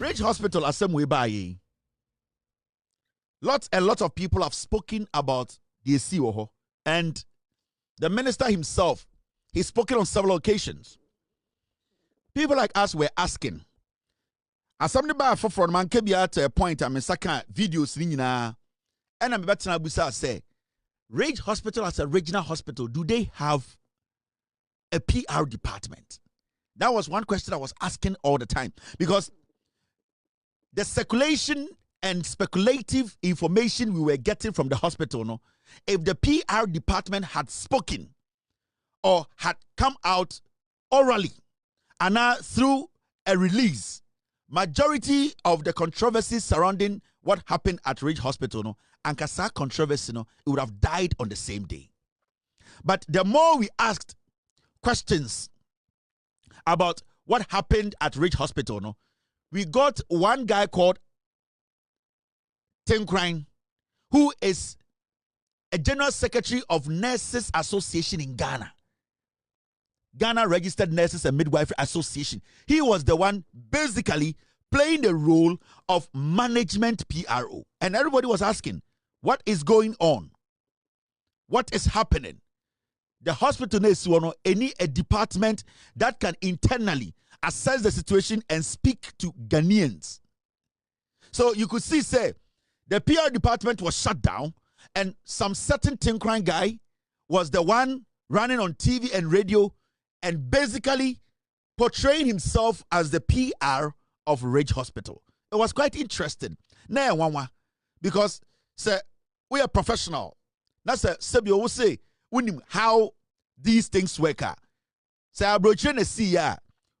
Ridge Hospital asem we buy. Lots and lots of people have spoken about the COO, and the minister himself, he's spoken on several occasions. People like us were asking, as somebody by for man can be at a point, I'm in second videos nina, and I'm better to say, Ridge Hospital as a regional hospital, do they have a PR department? That was one question I was asking all the time, because the circulation and speculative information we were getting from the hospital, no, if the PR department had spoken or had come out orally and through a release, majority of the controversies surrounding what happened at Ridge Hospital, no, and Kasa controversy, no, it would have died on the same day. But the more we asked questions about what happened at Ridge Hospital, no, we got one guy called Tinkrine, who is a general secretary of Nurses Association in Ghana. Ghana Registered Nurses and Midwifery Association. He was the one basically playing the role of management PRO. And everybody was asking, what is going on? What is happening? The hospital needs any a department that can internally assess the situation and speak to Ghanaians. So you could see, say, the PR department was shut down, and some certain Tinkrine guy was the one running on TV and radio and basically portraying himself as the PR of Ridge Hospital. It was quite interesting. Because say, we are professional. That's a Sebio will say, how these things work. Say,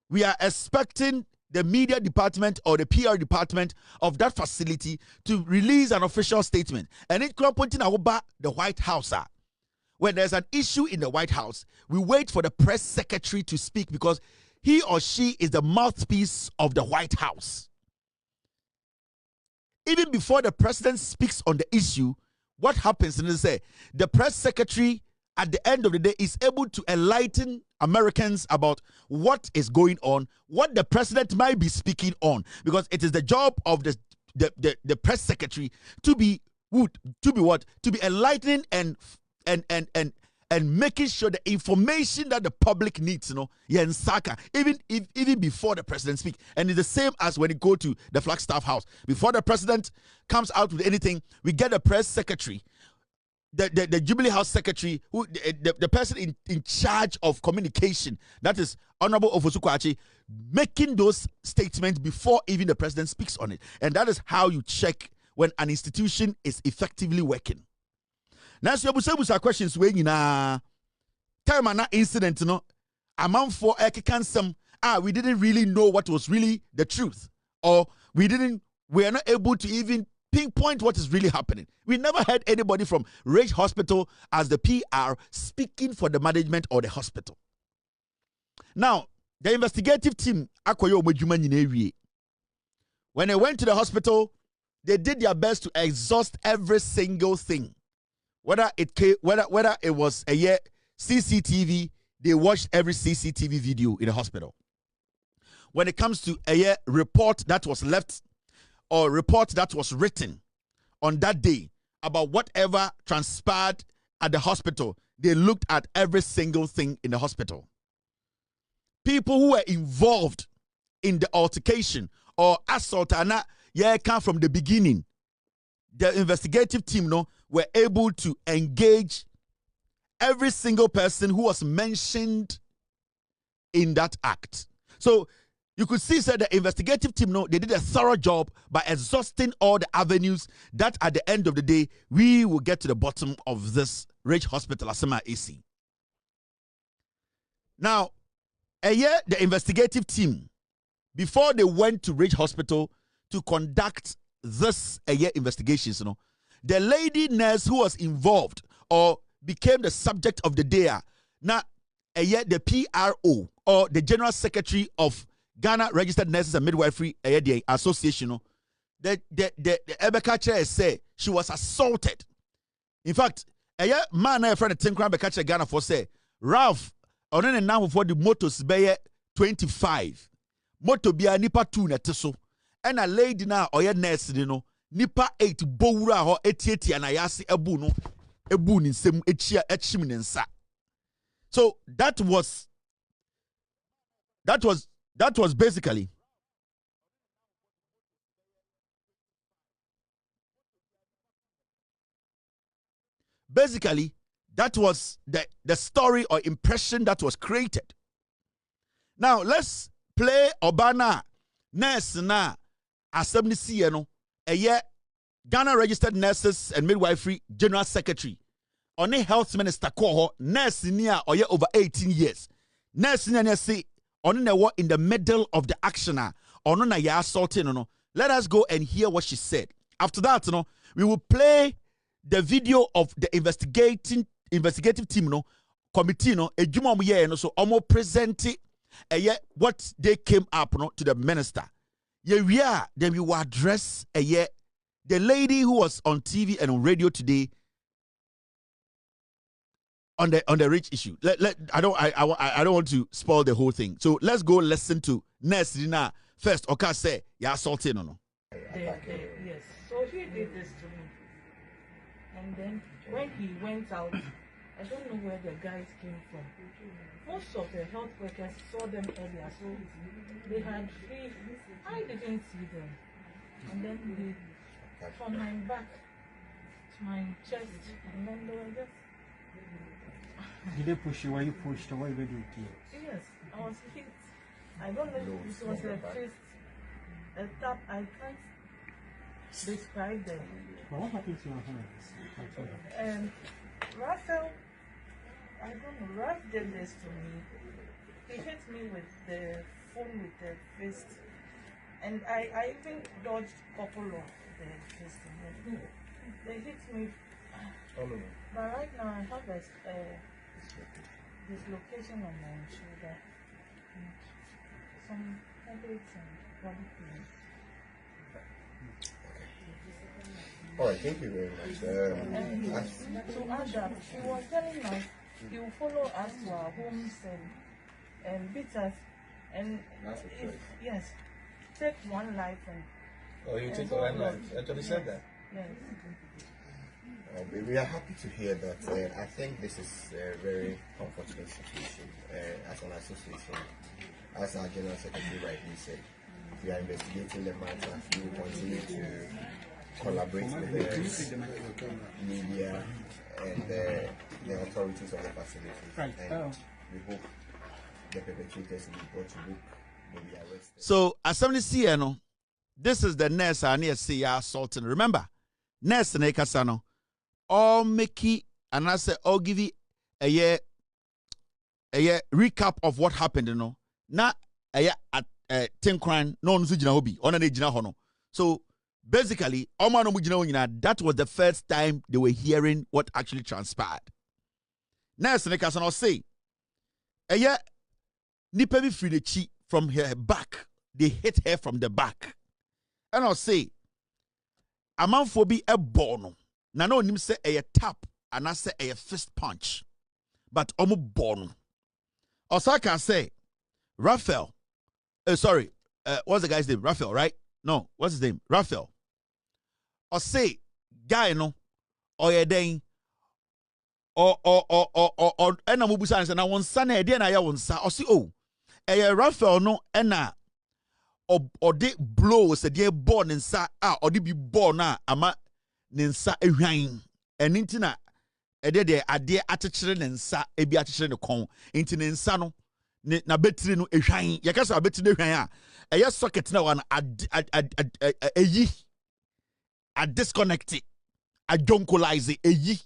we are expecting the media department or the PR department of that facility to release an official statement. And it could point in the White House. When there's an issue in the White House, we wait for the press secretary to speak because he or she is the mouthpiece of the White House. Even before the president speaks on the issue, what happens is the press secretary at the end of the day is able to enlighten Americans about what is going on, what the president might be speaking on, because it is the job of the press secretary to be enlightening and making sure the information that the public needs, even before the president speaks. And it's the same as when you go to the Flagstaff House. Before the president comes out with anything, we get the press secretary, the Jubilee House secretary, who the person in charge of communication, that is Honorable Ofosu-Kwakye, making those statements before even the president speaks on it. And that is how you check when an institution is effectively working. Now, so you have questions when you time and incident, amount for some we didn't really know what was really the truth, or we are not able to even pinpoint what is really happening. We never heard anybody from Ridge Hospital as the PR speaking for the management or the hospital. Now, the investigative team, when they went to the hospital, they did their best to exhaust every single thing. Whether it was a CCTV, they watched every CCTV video in the hospital. When it comes to a report that was left or report that was written on that day about whatever transpired at the hospital, they looked at every single thing in the hospital. People who were involved in the altercation or assault come from the beginning. The investigative team were able to engage every single person who was mentioned in that act. So you could see that the investigative team, they did a thorough job by exhausting all the avenues that at the end of the day, we will get to the bottom of this Ridge Hospital, Asema AC. Now, the investigative team, before they went to Ridge Hospital to conduct this investigations, the lady nurse who was involved or became the subject of the day, now the PRO or the General Secretary of Ghana Registered Nurses and Midwifery Association, the Ebeka Chair say she was assaulted. In fact, man I friend Tinkrine Beka Ghana for say Ralph on the now for the motors be 25 moto bia nipa 2 na teso and a lady na oye nurse no nipa 8 bowura ho etietia na yase ebu no ebu ni nsem echia echim ne nsa. So that was basically that was the story or impression that was created. Now let's play Obana nurse na assembly CNO no eye Ghana Registered Nurses and Midwifery General Secretary on a health minister call nurse near or over 18 years. Nurse near say on in the middle of the action on na ya assaulting no. Let us go and hear what she said. After that, we will play the video of the investigative team committee ejuma mo ye so omo present what they came up to the minister. Then we will address the lady who was on TV and on radio today on the rich issue. I don't want to spoil the whole thing. So let's go listen to Nurse Dina first. Okay, say you're assaulting or no? Yes. So he did this to me, and then when he went out, I don't know where the guys came from. Most of the health workers saw them earlier, so they had free. I didn't see them, and then they from my back to my chest, and then they were just. Did they push you? Were you pushed? Or were you doing? Yes, I was hit. I don't know if it was a fist, a tap. I can't describe them. Well, what happened to your hand? Raphael, I don't know, Raph did this to me. He hit me with the phone with the fist. And I even dodged a couple of the fist. They hit me. But right now I have a dislocation on my shoulder. And some headaches and body pain. All right, thank you very much. To add that, he was telling us he will follow us to our homes and beat us. And yes, take one life and. Oh, you take one life. I thought you said that. Yes. We are happy to hear that. I think this is a very unfortunate situation. As an association, as our General Secretary rightly said, we are investigating the matter. We will continue to collaborate with the media and the authorities of the facility. Right. And we hope the perpetrators will be brought to book, will be arrested. So, Assembly CNO, this is the nurse I near see assaulting. Remember, nurse Nekasano, all Mickey and I say, all give you a recap of what happened, Not a year at 10 crime, no Nuzujina Hobby, on an age hono. So, basically, that was the first time they were hearing what actually transpired. Nurse Nekasano say, a year nipa bi free the chi from her back. They hit her from the back. And I'll say, a man for be a bono. Na no nim say a tap and I say a fist punch. But omo bono. Osaka say, Raphael. What's the guy's name? Raphael, right? No, what's his name? Raphael. Or say, guy no, or ye dang, or ena mubusa and say na one son e na ya one sa. Or see Raphael no ena or de blow se de born in sa or de be born na ama ninsa ehwan. And intina de ade atechire ninsa ebi atechire ne kon. Inti ninsa no na betri no ehwan. Ye ka so betri no ehwan a eye socket na one a disconnect it, a jonkolize eyi.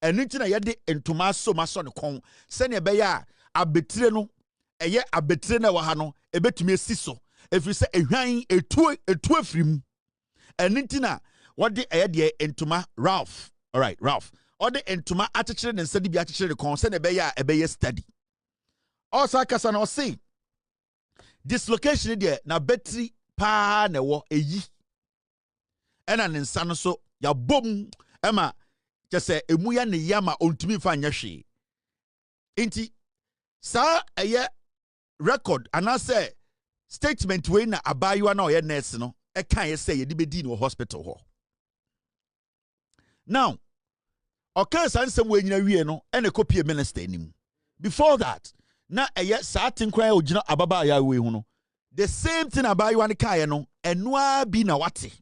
And intina ye de entoma so maso ne kon. Sene be ya a betri no eye a betri na wa ha no ebetumi esiso. If you say ehwan etu afrim. And intina what the eye entoma Ralph. All right, Ralph. Or the entoma atechire ne nsa di bi atechire ne kon. Sene be ya ebe ye study. Also kasa na say dislocation there na battery pa na wo eyi. Ena ne nsa no so ya bom ema kese emu ya ne yama ontumi fa nya hwe. Inti sa eye record and I say statement we na abayiwa na oye nurse no e kan ye say ye di bedi no hospital ho. Now, okay sansem we nyina wie no e na copy minister nim. Before that, na eye certain cry ogina ababa ya we hu no. The same thing about you and kai no enwa bi na wate.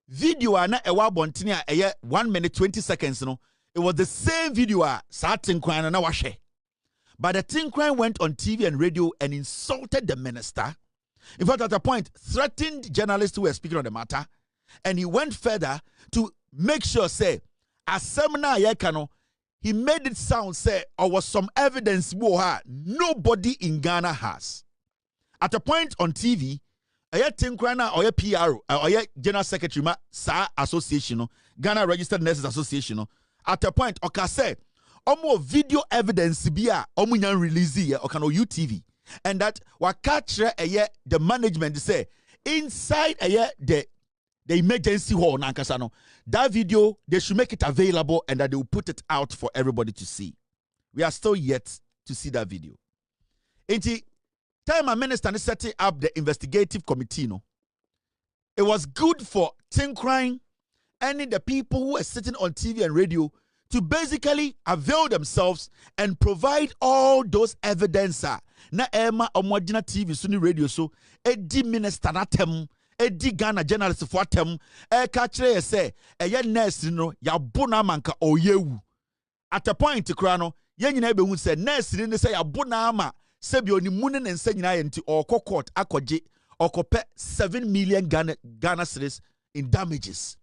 Video na ewa bontene a eye 1 minute 20 seconds no. It was the same video a certain cry na wahwe. But the thing cry went on TV and radio and insulted the minister. In fact, at a point, threatened journalists who were speaking on the matter. And he went further to make sure, say, as seminar yekano, he made it sound, say, or was some evidence nobody in Ghana has. At a point on TV, a thing cry na or PR or General Secretary ma sa association, Ghana Registered Nurses Association. At a point, okay, say, omo video evidence bia omo nyan release here or can UTV. And that wakatre the management say inside the emergency hall nankasano. That video they should make it available and that they will put it out for everybody to see. We are still yet to see that video. Inti time a minister setting up the investigative committee no. It was good for Tin Crime and the people who are sitting on TV and radio to basically avail themselves and provide all those evidence na ema omwadina TV suni radio so edi minister natem edi Ghana journalist for atem ka kire say eye nurse no ya bona manka oyewu at a point kra no ye nyina be hu say nurse ni say ya bona ama se bi oni mu ne nsa nyina ye nti okọ court akoje okope 7 million Ghana cedis in damages.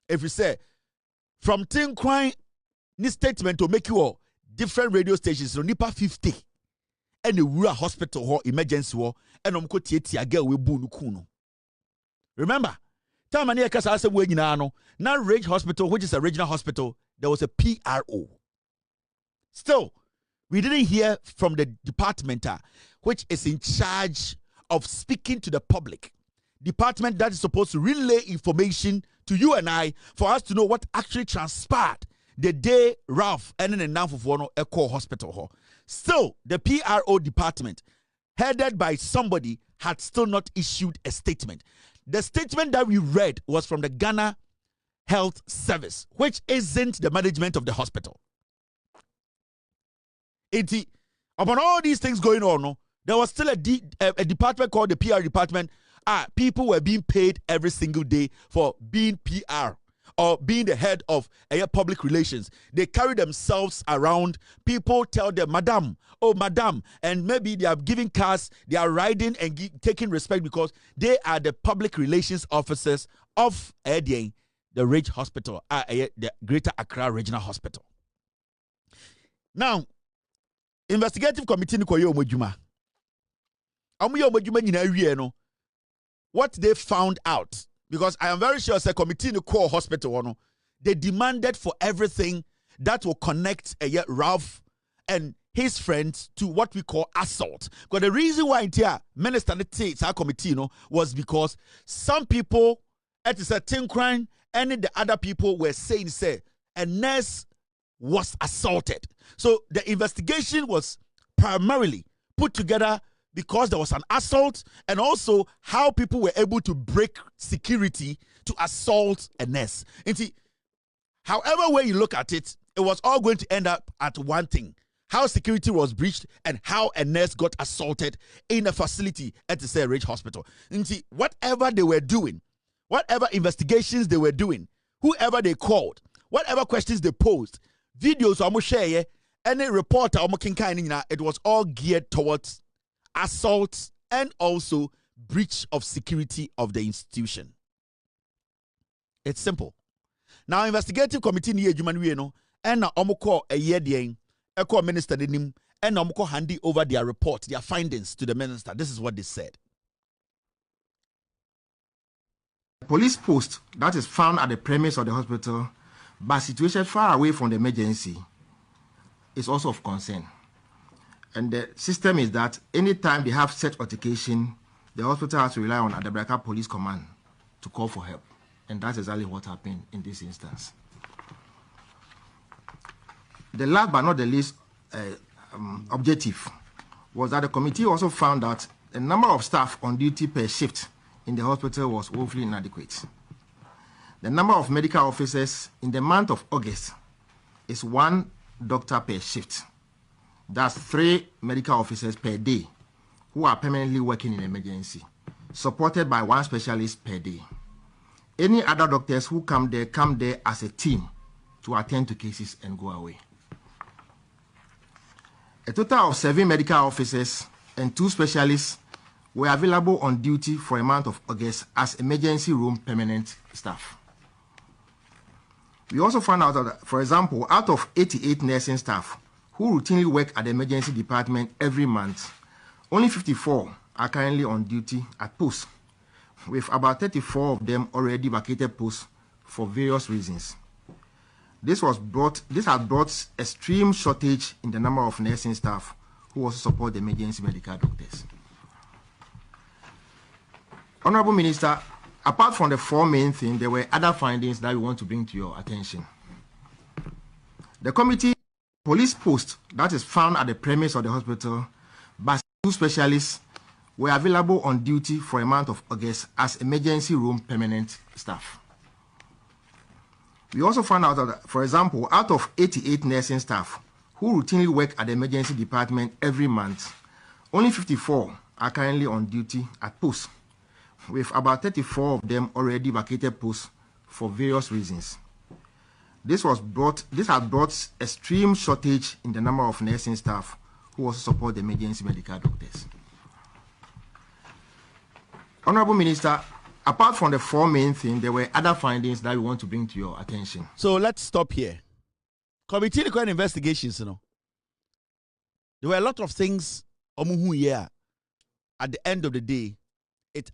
If you say from Tin Crime ni statement to make you all different radio stations no nipa 50 and the rural hospital or emergency war and tie girl we bu no ku no. Remember, time ani ekasa asem we nyina no na Rage Hospital, which is a regional hospital, there was a PRO. Still, we didn't hear from the department which is in charge of speaking to the public. Department that is supposed to relay information to you and I for us to know what actually transpired the day Ralph and then enough of one Echo Hospital hall. Still, the PRO department, headed by somebody, had still not issued a statement. The statement that we read was from the Ghana Health Service, which isn't the management of the hospital. Upon all these things going on, no, there was still a department called the PR department. People were being paid every single day for being PR or being the head of public relations. They carry themselves around. People tell them, Madam, oh, Madam, and maybe they are giving cars, they are riding and taking respect because they are the public relations officers of the Rage Hospital, the Greater Accra Regional Hospital. Now, investigative committee what they found out, because I am very sure the committee in the core hospital, they demanded for everything that will connect Ralph and his friends to what we call assault. Because the reason why Minister takes our committee was because some people at a Tin Crime and the other people were saying, a nurse was assaulted. So the investigation was primarily put together because there was an assault and also how people were able to break security to assault a nurse. And see, however way you look at it, it was all going to end up at one thing: how security was breached and how a nurse got assaulted in a facility at the Rage Hospital. And see, whatever they were doing, whatever investigations they were doing, whoever they called, whatever questions they posed, videos almost share, any reporter it was all geared towards assault and also breach of security of the institution. It's simple. Now, investigative committee ni ejuma we no and na omoko Echo minister nim and omoko handy over their report, their findings to the minister. This is what they said. Police post that is found at the premise of the hospital but situated far away from the emergency is also of concern. And the system is that anytime they have such altercation, the hospital has to rely on Adabraka Police Command to call for help. And that's exactly what happened in this instance. The last but not the least objective was that the committee also found that the number of staff on duty per shift in the hospital was woefully inadequate. The number of medical officers in the month of August is 1 doctor per shift. That's 3 medical officers per day who are permanently working in emergency, supported by 1 specialist per day. Any other doctors who come there as a team to attend to cases and go away. A total of 7 medical officers and 2 specialists were available on duty for a month of August as emergency room permanent staff. We also found out that, for example, out of 88 nursing staff who routinely work at the emergency department every month, only 54 are currently on duty at posts, with about 34 of them already vacated posts for various reasons. This has brought extreme shortage in the number of nursing staff who also support the emergency medical doctors. Honorable Minister, apart from the 4 main things, there were other findings that we want to bring to your attention. The committee police post that is found at the premise of the hospital, but 2 specialists were available on duty for a month of August as emergency room permanent staff. We also found out that, for example, out of 88 nursing staff who routinely work at the emergency department every month, only 54 are currently on duty at posts, with about 34 of them already vacated posts for various reasons. This has brought extreme shortage in the number of nursing staff who also support the emergency medical doctors. Honorable Minister, apart from the 4 main things, there were other findings that we want to bring to your attention. So let's stop here. Committee required investigations, There were a lot of things at the end of the day. It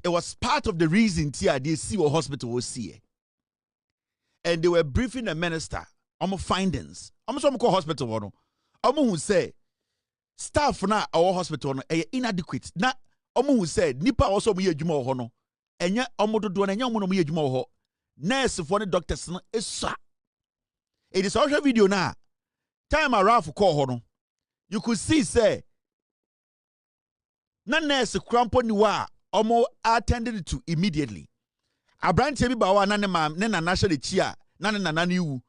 was part of the reason TRDC hospital was here. And they were briefing the minister on findings. Call hospital who say staff na our hospital no inadequate. Na who said nipa also mo yedwuma ho no enya omododo na enya omo no mo yedwuma ho. Nurse for the doctors no esa. It is also video na time around call ho no. You could see say na nurse crampo ni wa omo attended to immediately. Abrante bi ba wa na ne mam ne na national chia na ne na wu.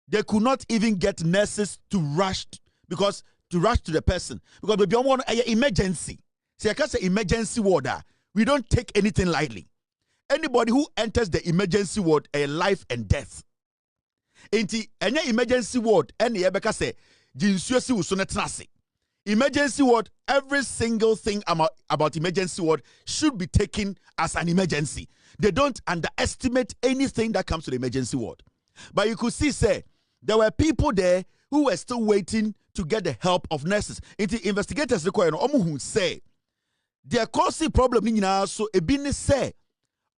They could not even get nurses to rush to the person because baby want an emergency. See, I can say emergency ward. We don't take anything lightly. Anybody who enters the emergency ward, a life and death. Inti any emergency ward, any ebeka say jinsuesi usonetrasi. Emergency ward, every single thing about emergency ward should be taken as an emergency. They don't underestimate anything that comes to the emergency ward. But you could see, say, there were people there who were still waiting to get the help of nurses. Inti investigators require who say their causing problem so ebini say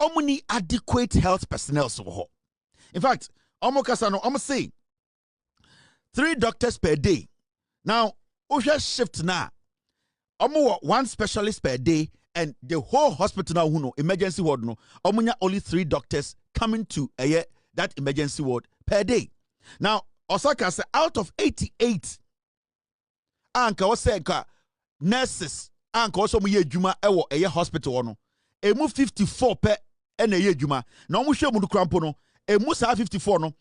omuni adequate health personnel so. In fact, I'm saying 3 doctors per day. Now, Osha shift now. 1 specialist per day, and the whole hospital now emergency ward no only 3 doctors coming to that emergency ward per day. Now, Osaka said out of 88 anka oseka nurses anka also mu ye adwuma ewo hospital no emu 54 per na ye adwuma na omu hwe mu no krampo no emu sa 54 no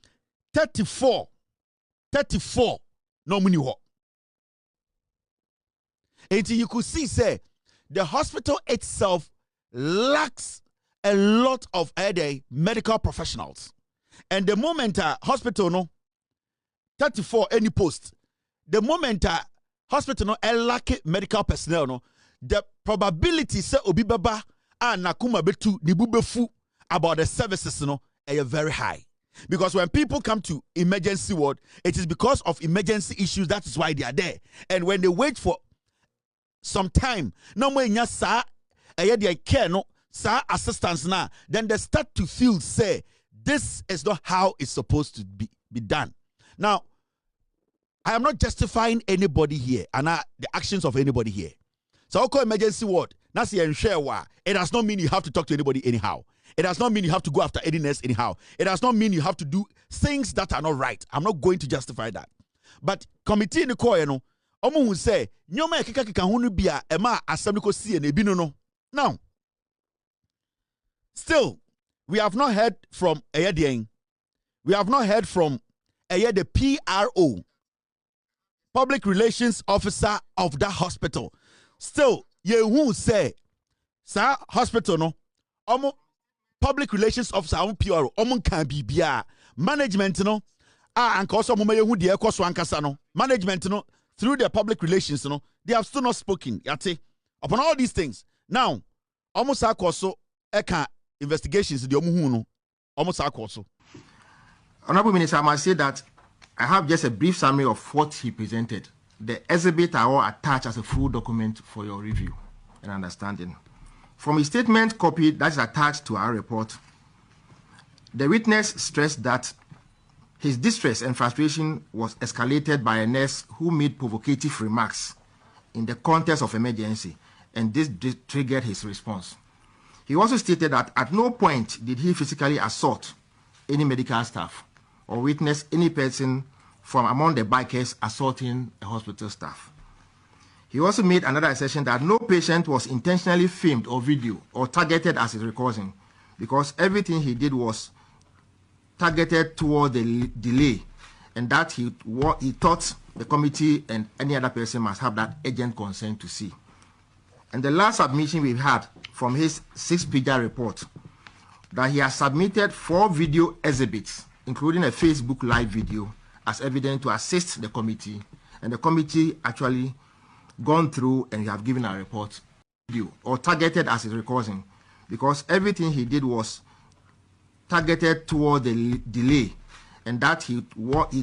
34 no mu ni ho. Until you could see say the hospital itself lacks a lot of medical professionals. And the moment hospital no 34 any post, the moment hospital no lack medical personnel no, the probability say obi baba and nakuma betu nibubefu about the services no are very high. Because when people come to emergency ward, it is because of emergency issues. That is why they are there. And when they wait for some time, no more nya sa their care no sa assistance na, then they start to feel say this is not how it's supposed to be done. Now, I am not justifying anybody here and the actions of anybody here. So I'll call emergency ward. It does not mean you have to talk to anybody anyhow. It does not mean you have to go after any nurse anyhow. It does not mean you have to do things that are not right. I'm not going to justify that. But committee ni call no, omo hu say nyoma keka ho no bia e ma asem ko sie na ebi no. Now, still, we have not heard from Eyedien. We have not heard from the PRO, Public Relations Officer of that hospital. Still, ye who say, sir, hospital no, Public Relations Officer, PRO, can be bia management no, and also who the ankasa no, management no, through their public relations no, they have still not spoken. Yate, upon all these things. Now, almost also eka investigations the no, almost also. Honorable Minister, I must say that I have just a brief summary of what he presented. The exhibit are all attached as a full document for your review and understanding. From his statement copy that is attached to our report, the witness stressed that his distress and frustration was escalated by a nurse who made provocative remarks in the context of emergency, and this triggered his response. He also stated that at no point did he physically assault any medical staff or witness any person from among the bikers assaulting a hospital staff. He also made another assertion that no patient was intentionally filmed or videoed or targeted as his recording, because everything he did was targeted toward the delay, and that he thought the committee and any other person must have that urgent concern to see. And the last submission we've had from his 6-pager report, that he has submitted 4 video exhibits, including a Facebook live video, as evidence to assist the committee, and the committee actually gone through and have given a report or targeted as his recording, because everything he did was targeted toward the delay, and that he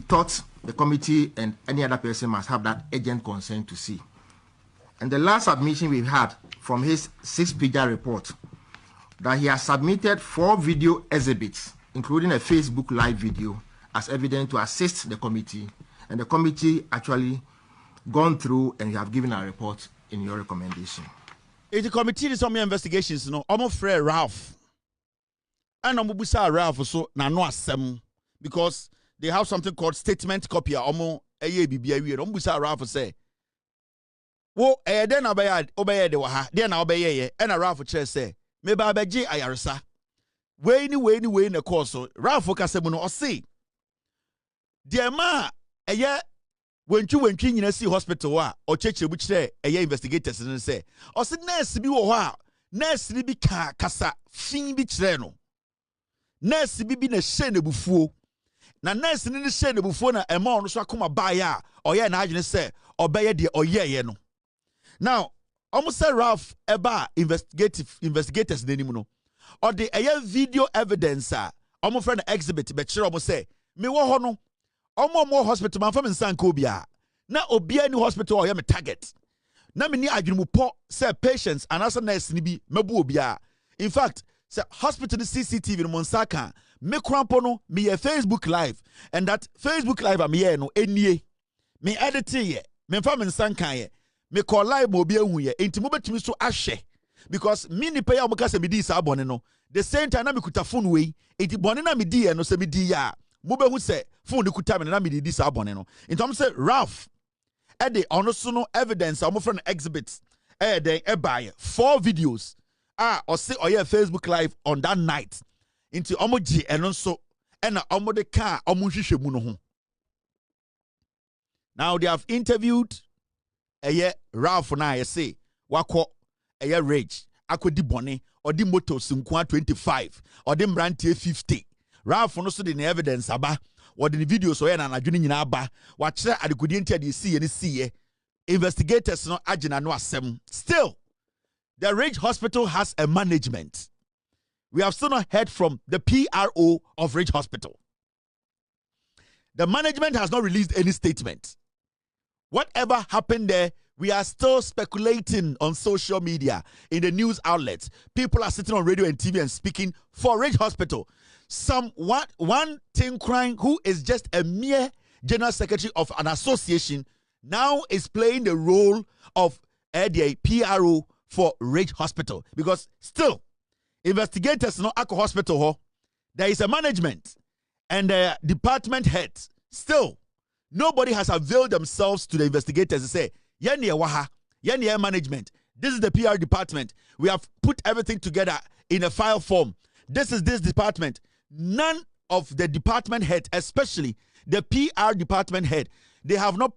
thought the committee and any other person must have that urgent concern to see. And the last submission we've had from his 6-pager report, that he has submitted 4 video exhibits, including a Facebook live video, as evidence to assist the committee, and the committee actually gone through and have given a report in your recommendation. If the committee is on investigations, no, I'm afraid Ralph. And I'm Ralph so na no asem, because they have something called statement copy. Ralph say, wo den obeye de wa ha, den na obeye ye, and Ralph chair say, me ba beji ayaresa. We ni na course so Ralph kasemu no o say. Dear ma when you nyina see hospital wa o cheche bu kire investigators no say o say nurse bi wo ho a nurse ni bi kasa fin bi kire no nurse bi na hye na bufuo na nurse ni hye na bufuo na ema ono so akoma bae a oye na adwene say obeye de oyeye no. Now almost say Ralph eba investigators n'anim no or the video evidence a almost friend exhibit be kire almost say me wo ho no Omo hospital man from Nsanko bia na obia ni hospital or me target na me ni adwumupo say patients and as nurse ni bi mabu obia. In fact say hospital CCTV no monsaka me krampo no me ye Facebook live, and that Facebook live am ye no enie me edit ye me fa me nsanka ye me call live mo obia hu ye enti mo betimi so ahwe, because me ni pay am ka say me di sa bone no the same time na me kuta phone we enti bone na me di ye no say me di ya mo be hu say phone the kuta me na me di sa bone no. In terms say Ralph the ono no evidence am from exhibits then buy 4 videos or say or yeah Facebook live on that night into omo gi eno so na omo de ka omo hwehwe mu no ho. Now they have interviewed Ralph na I say wako rage akodi bone or di motos nkwa 25 or di mbrante 50. Ralph no so the evidence aba or the videos so na adwene nyina aba wa kire adekodi ntia de see ye see investigators no agina no asem. Still the Rage Hospital has a management. We have still not heard from the PRO of Rage Hospital. The management has not released any statement. Whatever happened there, we are still speculating on social media, in the news outlets. People are sitting on radio and TV and speaking for Rage Hospital. One thing crying who is just a mere general secretary of an association now is playing the role of the PRO for Rage Hospital, because still investigators no Ako Hospital there is a management and a department head. Still Nobody has availed themselves to the investigators to say, Yeni waha, Yeni management. This is the PR department. We have put everything together in a file form. This is this department. None of the department head, especially the PR department head, they have not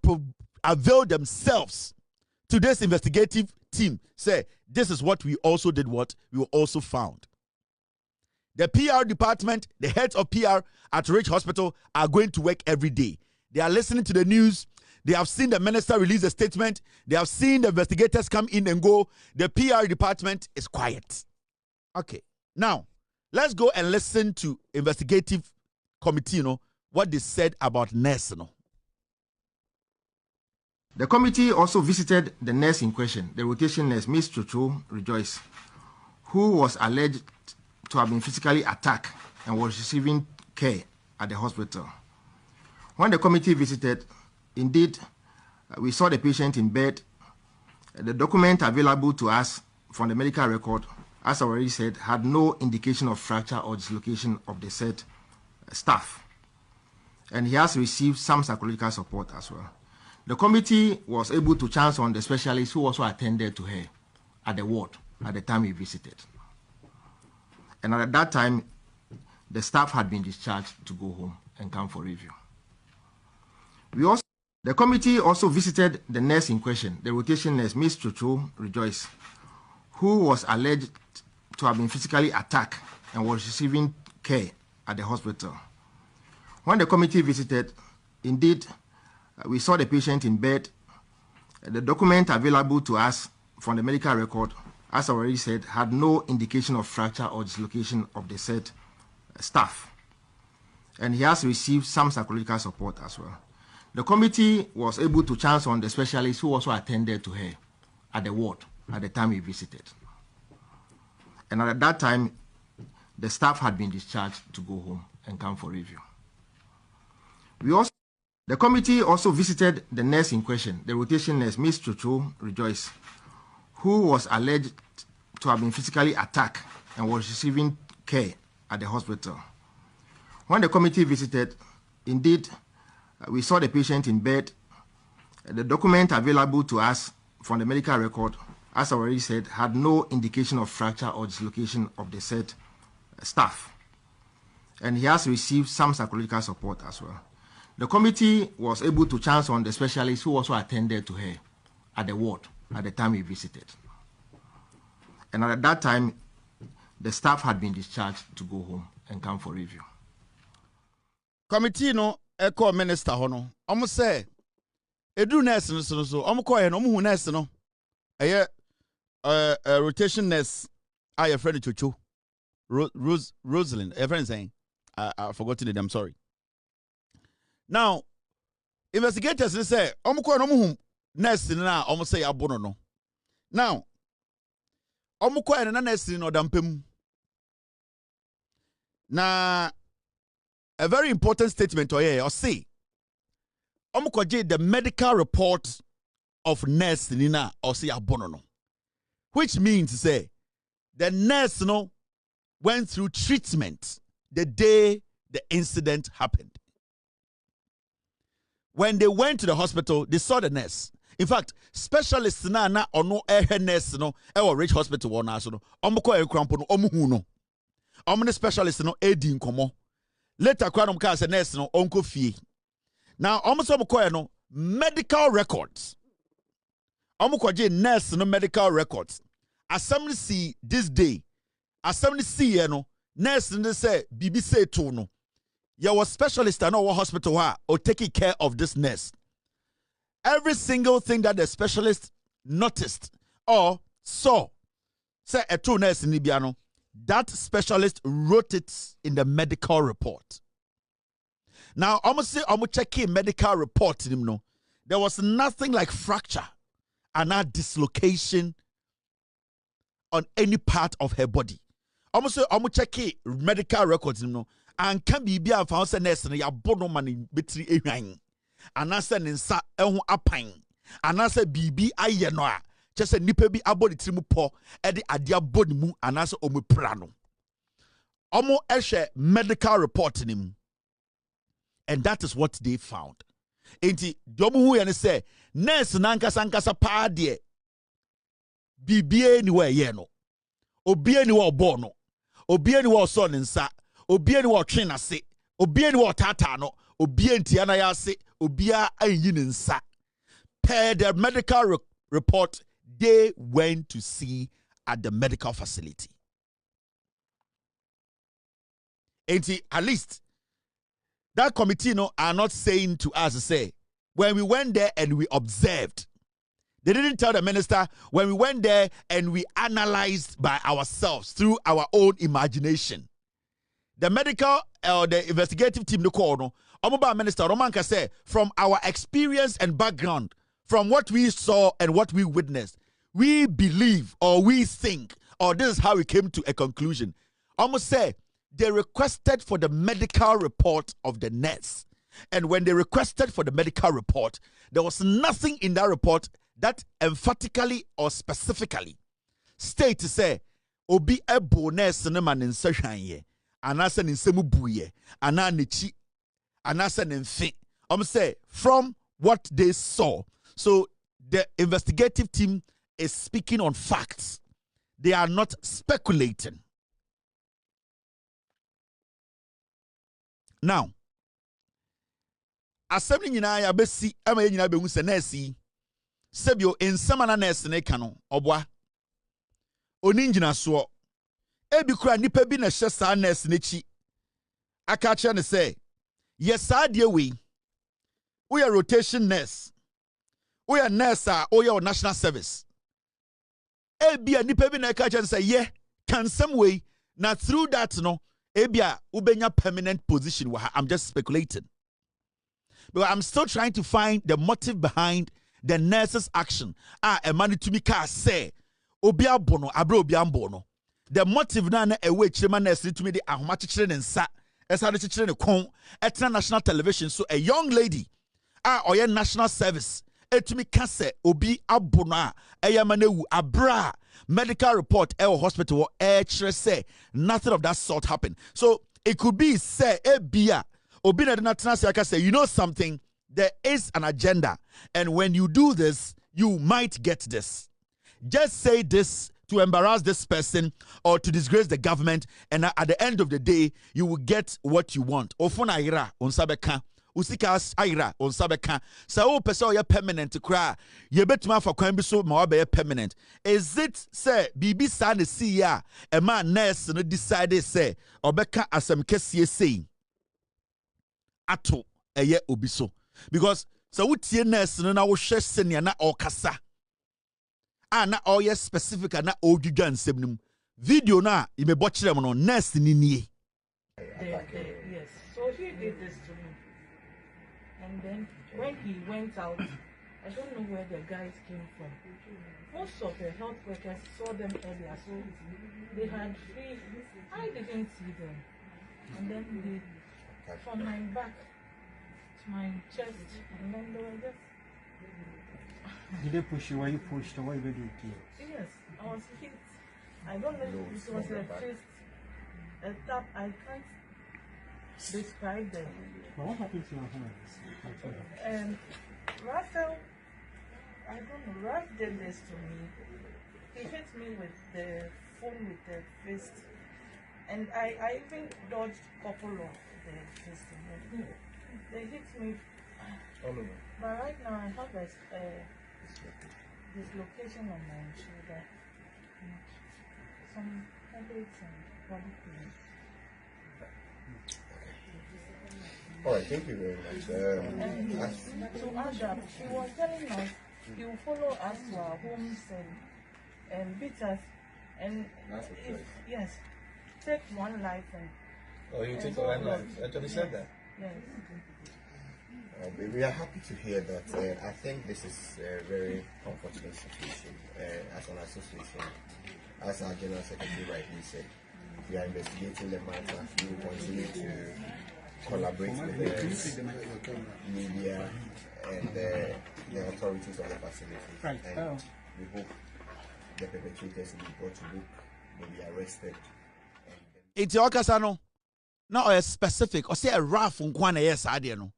availed themselves to this investigative team. Say, this is what we also did, what we also found. The PR department, the heads of PR at Ridge Hospital are going to work every day. They are listening to the news. They have seen the minister release a statement. They have seen the investigators come in and go. The PR department is quiet. Okay. Now, let's go and listen to investigative committee, what they said about nurse, The committee also visited the nurse in question, the rotation nurse, Miss Chocho Rejoice, who was alleged to have been physically attacked and was receiving care at the hospital. When the committee visited, indeed, we saw the patient in bed. The document available to us from the medical record, as I already said, had no indication of fracture or dislocation of the said staff. And he has received some psychological support as well. The committee was able to chance on the specialist who also attended to her at the ward at the time we visited. And at that time, the staff had been discharged to go home and come for review. The committee also visited the nurse in question, the rotation nurse, Miss Chocho Rejoice, who was alleged to have been physically attacked and was receiving care at the hospital. When the committee visited, indeed, we saw the patient in bed. The document available to us from the medical record, as I already said, had no indication of fracture or dislocation of the said staff. And he has received some psychological support as well. The committee was able to chance on the specialist who also attended to her at the ward at the time we visited. And at that time, the staff had been discharged to go home and come for review. The committee also visited the nurse in question, the rotation nurse, Miss Chocho Rejoice, who was alleged to have been physically attacked and was receiving care at the hospital. When the committee visited, indeed, we saw the patient in bed. The document available to us from the medical record, as I already said, had no indication of fracture or dislocation of the said staff. And he has received some psychological support as well. The committee was able to chance on the specialist who also attended to her at the ward at the time we visited. And at that time, the staff had been discharged to go home and come for review. Committee Echo Minister Hono, almost say, Edu nurse so almost call an omu nurse no. Rotation nurse, I a friend Chuchu, Rosalind, a friend saying, I forgot the name, I'm sorry. Now, investigators say, almost call an omu nurse na almost say abono no. Now, almost call an nurse no dampem. Na a very important statement or say the medical report of nurse nina or say abono, which means say the nurse went through treatment the day the incident happened. When they went to the hospital, they saw the nurse. In fact, specialists na ono nurse Ridge Hospital one no omko ekrampo no omuhu no omne specialist edi nkomo. Later, Kwanum Kasa nurse no onko fie. Now, almost medical records. Omukoje nurse no medical records. Assembly see this day. Assembly see nurse no say BBC to no. You was specialist at our hospital or taking care of this nurse. Every single thing that the specialist noticed or saw, say a true nurse in Libiano. That specialist wrote it in the medical report. Now, almost checking medical report. There was nothing like fracture and not dislocation on any part of her body. Almost checking medical records. And can be a found nurse and ya bono money betri ehwan. And I said in sa apine. And I said BB ayenoa. Just a nipe bi abodi trimu po edi adia bodi mu anase omu prano. Omo eshe medical report nim. And that is what they found. Enti domu hu ya ne say nurse nankasa pa de bibie ni wa ye no. Obie ni wa obo no. Obie ni wa so ne nsa. Obie ni wa twe na se. Obie ni wa tata no. Obie ntia na ya se. Obia anyi ne nsa. Per the medical report they went to see at the medical facility. At least that committee are not saying to us, say, when we went there and we observed. They didn't tell the minister when we went there and we analyzed by ourselves through our own imagination. The medical or the investigative team, the call, minister Romanka said, from our experience and background, from what we saw and what we witnessed, we believe or we think, or this is how we came to a conclusion. Almost say they requested for the medical report of the nurse. And when they requested for the medical report, there was nothing in that report that emphatically or specifically state to say obi ebo nurse ne man nsa hwan anasa ne nsemu buye ana ne chi anasa ne mfe say from what they saw. So the investigative team is speaking on facts. They are not speculating. Now, assemble nyina ya besi ama nyina be hu se nurse sebio ensama na nurse ne ka no obwa oni ngina so ebi kura nipa bi na hye sa nurse ne chi aka kye ne say yes adie we are rotation nurse we are nurse we are national service ebi a nipa bi na aka kye say yeah can some way na through that no ebi a ubenya permanent position wa I'm just speculating. But I'm still trying to find the motive behind the nurse's action. A man to me ka say, Obia bono, abro obian bono. The motive na ewe chirema nurse to me the ahoma chichire nsa. Esa de chichire ne kon. Etna national television. So a young lady, oye national service. To me ka say, obi abono eyamanewu abra. Medical report hospital say nothing of that sort happened. So it could be say bia. Say, you know something, there is an agenda, and when you do this, you might get this. Just say this to embarrass this person or to disgrace the government, and at the end of the day, you will get what you want. Ofuna ira on sabeka, usika ira on sabeka. Sao peso ya permanent kra. Ye betuma for kwan bi so ma be permanent. Is it say bibi sa ne si ya e ma nurse no decide say obeka asem kesie say ato eye obiso because so wutie nurse no na wo hwe senia na okasa na oye specific na odwudwa nsem nim video na imebo kire mo no nurse ni nie. Yes, so he did this to me, and then when he went out, I don't know where the guys came from. Most of the health workers saw them earlier, so they had free. I didn't see them, and then they from my back to my chest, and then they were just. Did they push you? Were you pushed or what did you do? Yes, I was hit. I don't know if it was a fist, a tap. I can't describe them. But what happened to your hand? Raphael, I don't know. Raph did this to me. He hit me with the phone with the fist, and I even dodged a couple of the fist. They hit me all over. But right now I have a dislocation on my shoulder, some headaches and body pain. All right, thank you very much. To add up, she was telling us he will follow us to our homes and beat us, and yes, take one life and. Oh, you take one life. Actually said that. Yes. We are happy to hear that. I think this is a very unfortunate situation. As an association, as our General Secretary rightly said, we are investigating the matter. We will continue to collaborate with the media and the authorities of the facility. Right. And we hope the perpetrators will be brought to book, will be arrested. It's your casano. Now a specific or say a rough on one yes idea no.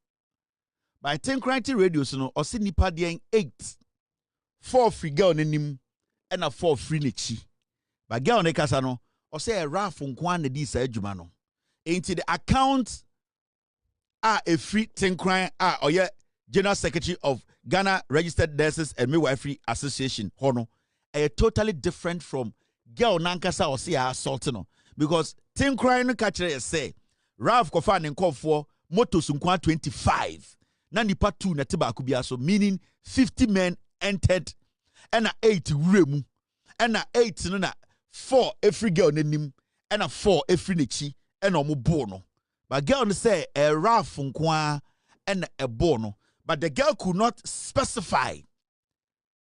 By 10 cranty radios, no, or see nipa dean 8. 4 free girl nim, and a 4 free nichi. But girl ne kasano, or say a raff on kwan di sa jumano. Ain't the account a free 10 crying or yeah, General Secretary of Ghana Registered Nurses and Midwifery Association, Hono, a totally different from girl nankasa or see assault no. Because 10 crying no catcher say, Ralph Kofan and call for motos 25. Nani part 2 na tiba kubiaso, meaning 50 men entered and 8 remu and 8 no na 4 every girl nim and 4 every nichi and omo bono. But girl say a Ralph nkwa and a bono. But the girl could not specify.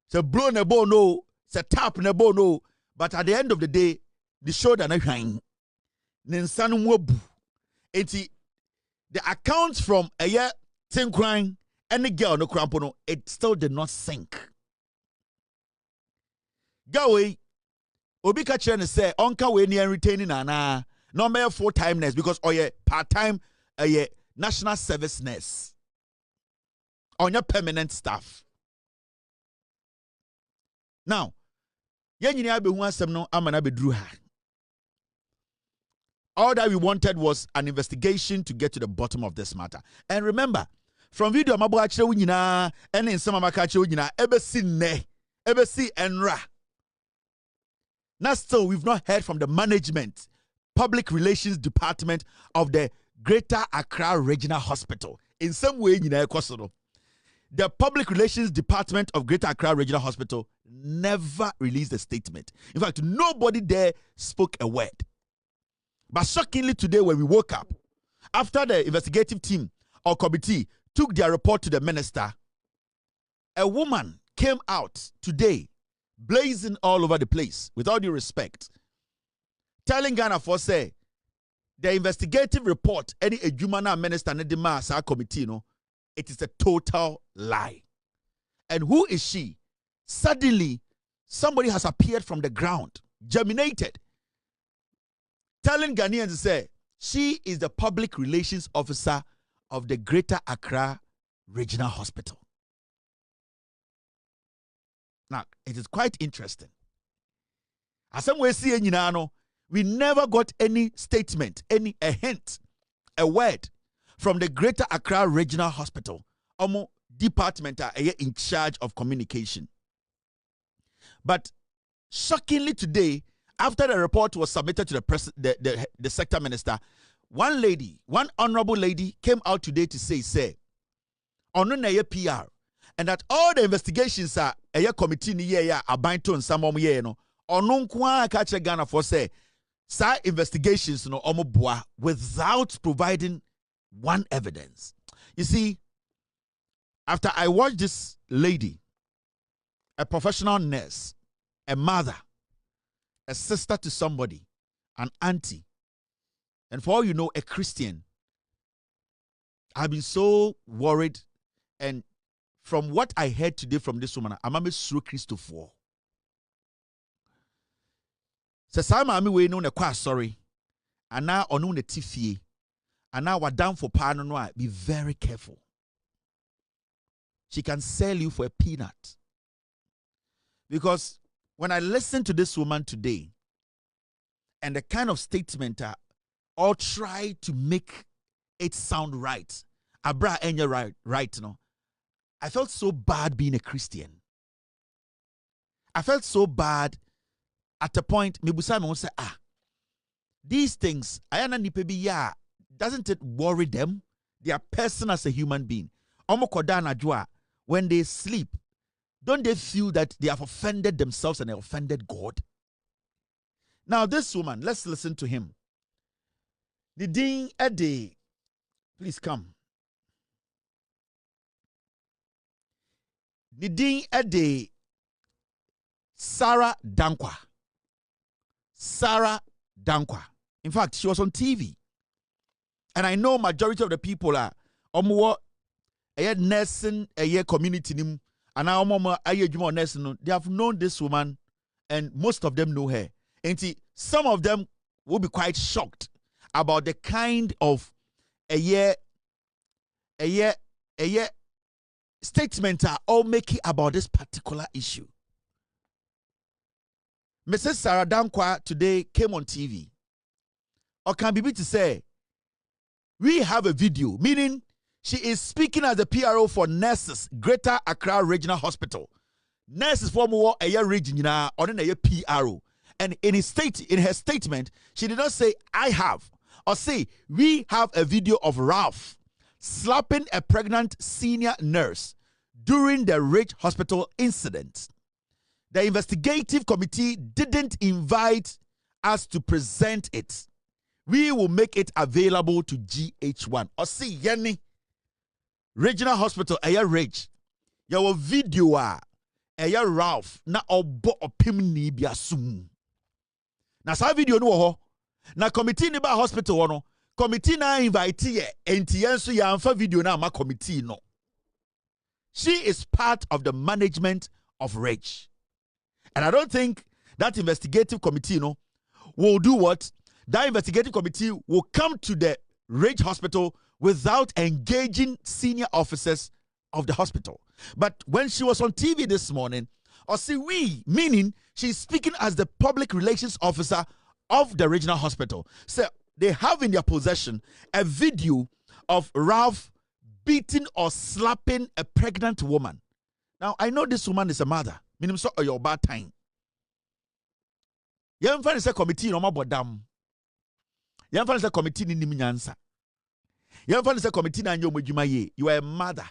So blow ne bono, so tap ne bono. But at the end of the day, the show that I hang. Ninsanu wobu. The accounts from a year 10 crying and the girl no crampono, it still did not sink. Gawe, Obika Chen say, Onka we ni retaining ana no mere full-time nurse because or part-time national service nurse. On your permanent staff. Now, yenyi abe hu asem no amana be drew her. All that we wanted was an investigation to get to the bottom of this matter. And remember, from video mabo akire wo nyina ene nsem amaka akire wo nyina ebesi ne, ebesi enra. Now still we've not heard from the management, public relations department of the Greater Accra Regional Hospital. In some way nyina ekoso. The Public Relations Department of Greater Accra Regional Hospital never released a statement. In fact, nobody there spoke a word. But shockingly today when we woke up, after the investigative team or committee took their report to the minister, a woman came out today, blazing all over the place, with all due respect, telling Ghana for say, the investigative report, any Ejumana minister, Nedima committee, no, it is a total lie. And who is she? Suddenly, somebody has appeared from the ground, germinated, telling Ghanaians to say, she is the public relations officer of the Greater Accra Regional Hospital. Now, it is quite interesting. As some way see, we never got any statement, a hint, a word from the Greater Accra Regional Hospital, department in charge of communication. But shockingly today, after the report was submitted to the sector minister, one honorable lady came out today to say, on PR, and that all the investigations are a committee ni ya abainto and some no on catch Ghana for say, investigations no omoboa without providing one evidence. You see, after I watched this lady, a professional nurse, a mother, a sister to somebody, an auntie, and for all you know, a Christian, I've been so worried. And from what I heard today from this woman, I'm a Sue Christopher. So some we know the sorry, and now on the TV. And now we're down for paranoia. Be very careful. She can sell you for a peanut. Because when I listen to this woman today, and the kind of statement all try to make it sound right. Abra enya right, no. I felt so bad being a Christian. I felt so bad at a point, Mibusa will say, these things, ayana nipebi ya. Doesn't it worry them? They are person as a human being. When they sleep, don't they feel that they have offended themselves and they offended God? Now, this woman, let's listen to him. Nidin Ede, please come. Nidin Ede, Sarah Dankwa. Sarah Dankwa. In fact, she was on TV. And I know majority of the people are a nursing a community and they have known this woman and most of them know her. And some of them will be quite shocked about the kind of statements are all making about this particular issue. Mrs. Sarah Dankwa today came on TV. Or can be to say, we have a video, meaning she is speaking as the PRO for nurses, Greater Accra Regional Hospital. Nurses for more a year region or in a PRO. And in her statement, she did not say, I have, or say, we have a video of Ralph slapping a pregnant senior nurse during the Ridge Hospital incident. The investigative committee didn't invite us to present it. We will make it available to GH1. Or see, Yenny, Regional Hospital, Aya Ridge. Your video, Aya Ralph, na obo opimni biasum. Na sa video no ho. Na committee ni ba hospital no. Committee na invite ye enti yenso ya amfa video na ma committee no. She is part of the management of Ridge. And I don't think that investigative committee will do what? That investigative committee will come to the Ridge Hospital without engaging senior officers of the hospital. But when she was on TV this morning, or see we, meaning she's speaking as the public relations officer of the regional hospital. So they have in their possession a video of Ralph beating or slapping a pregnant woman. Now, I know this woman is a mother. Meaning so your bad time. Yam fan is a committee no mabodam. Yam fan is a committee ni nyansa. Yam fan is a committee na nyo modwuma ye. You are a mother.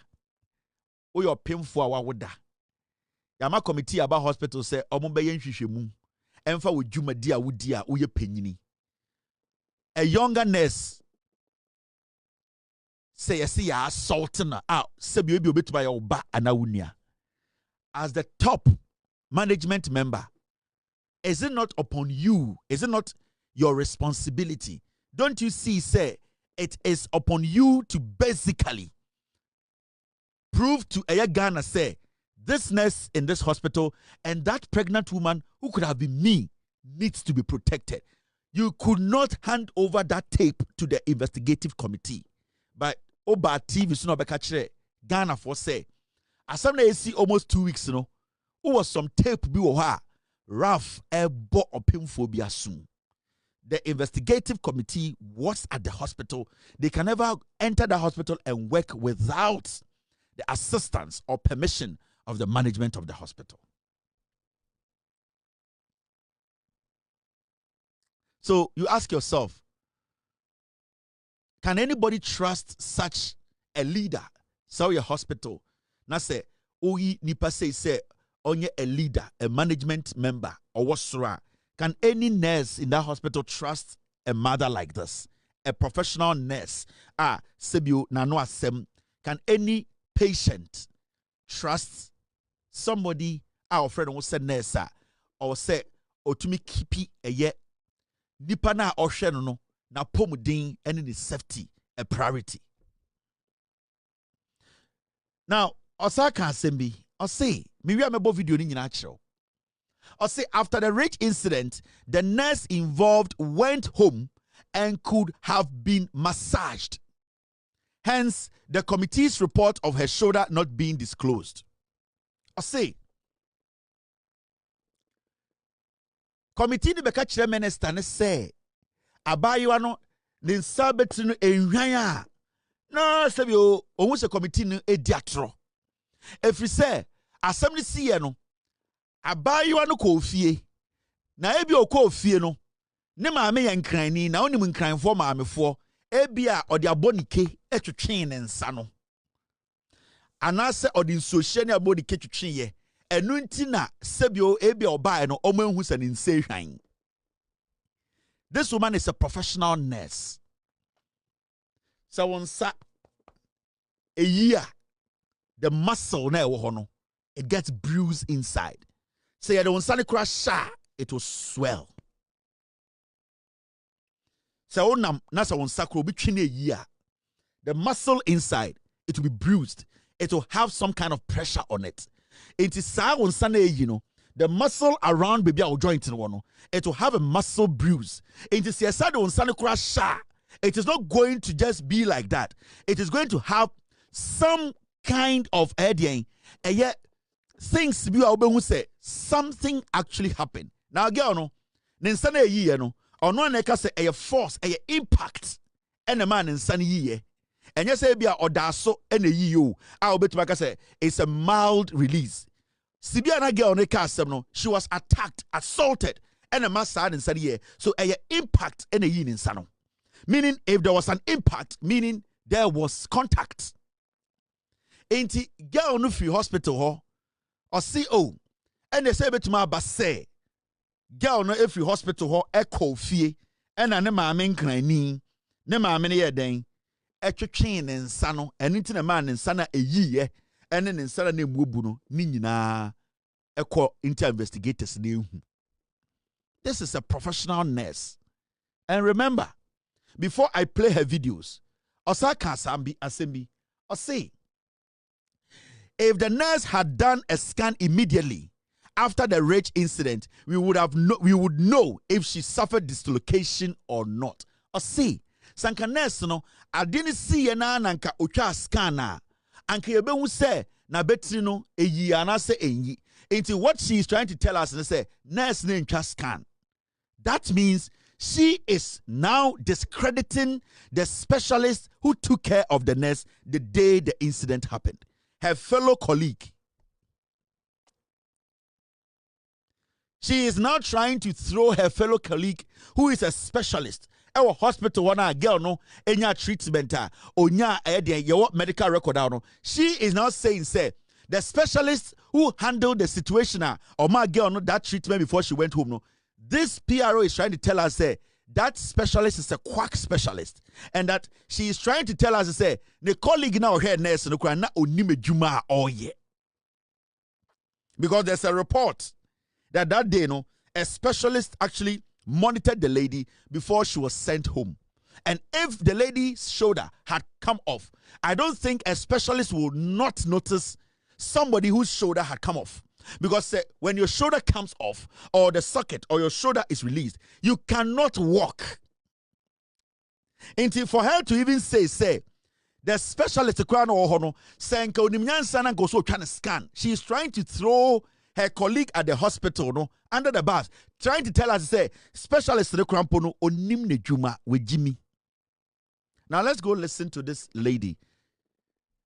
O your painful awa woda. Yama committee about hospital say omo be yen hwehwemu. Emfa wo dwuma di a wodi a wo ye panyini. A younger nurse say yes ya assault na se bi obi obetuma ya oba anawunia. As the top management member, is it not upon you? Is it not your responsibility? Don't you see, say, it is upon you to basically prove to Ghana, say, this nurse in this hospital and that pregnant woman who could have been me needs to be protected. You could not hand over that tape to the investigative committee. But Oba TV, Ghana for say, as some see almost 2 weeks, who was some tape be Ralph ebo opimphobia soon. The investigative committee was at the hospital. They can never enter the hospital and work without the assistance or permission of the management of the hospital. So you ask yourself, can anybody trust such a leader? So your hospital. Na say, oyi nipa say, onye a leader, a management member, or whatsoever. Can any nurse in that hospital trust a mother like this? A professional nurse. Sebio nano asem. Can any patient trust somebody, our friend who said nurse, or say, or to me kipi a ye, nipa na ocean no, na pomudin and in safety, a priority. Now, Osaka Asembi, or say, maybe I'm about video in natural. Or say, after the Ridge incident, the nurse involved went home and could have been massaged. Hence, the committee's report of her shoulder not being disclosed. Or say, committee the Beka minister ne say, abayiwa no ne nsa betinu enhwan a no sebio ohun se committee no ediatro. Efri say asem ne siye no abayiwa no ko ofie na ebi okọ ofie no ne maame ye nkranni na onim nkranfo maamefo ebi a odi abonike etwetwen ne nsa no anase odi nsohye ne abonike twetwen ye enu nti na sebio ebi obae no omo ehu se ne nsa hwan. This woman is a professional nurse. So once a year, the muscle na no, it gets bruised inside. So you don't suddenly crash, it will swell. So nasa on sacro between a year, the muscle inside it will be bruised. It will have some kind of pressure on it. It is sa on Sunday, the muscle around baby our joint in one, it will have a muscle bruise. It is on Sunday crash. It is not going to just be like that. It is going to have some kind of things bi a wobɛhu say something actually happened. Now girl no ne nsa na eyiye no ono na ka say a force a impact and a man in sunny ye. And yes, be a odaso and a you. I'll bet my say it's a mild release. Sibiana girl ne no, she was attacked, assaulted, and a mass sad in sunny. So a impact and a yin in sano. Meaning, if there was an impact, meaning there was contact. Ain't it girl no free hospital ho or CO and they say bet my basse girl no every hospital ho echo fee and a nema amen crani. Ne maame ne ye den etwetwe ne nsa no eno nti na ma ne nsa na eyiye ene ne nsa na emuobu no ni nyina ekọ into investigators na ehu. This is a professional nurse. And remember, before I play her videos, Osaka Sambi Asembi, or say, if the nurse had done a scan immediately after the rape incident, we would know if she suffered dislocation or not. Or say, sanka nurse no adini si na nanka otwa scan na anka yebehu say na betri no eyi anase enyi. Into what she is trying to tell us and say nurse na ntwa scan. That means she is now discrediting the specialist who took care of the nurse the day the incident happened, her fellow colleague. She is now trying to throw her fellow colleague who is a specialist. Our hospital one girl no enya treatment onya your medical record no. She is now saying say the specialist who handled the situation or my girl no that treatment before she went home no. This PRO is trying to tell us say that specialist is a quack specialist and that she is trying to tell us say the colleague now here nurse no na onime juma all year. Because there's a report that day no a specialist actually monitored the lady before she was sent home. And if the lady's shoulder had come off, I don't think a specialist will not notice somebody whose shoulder had come off. Because when your shoulder comes off or the socket or your shoulder is released, you cannot walk. Until for her to even say, the specialist saying trying to scan, she is trying to throw her colleague at the hospital no under the bus, trying to tell us say specialist the crampono onim ne juma with Jimmy. Now let's go listen to this lady.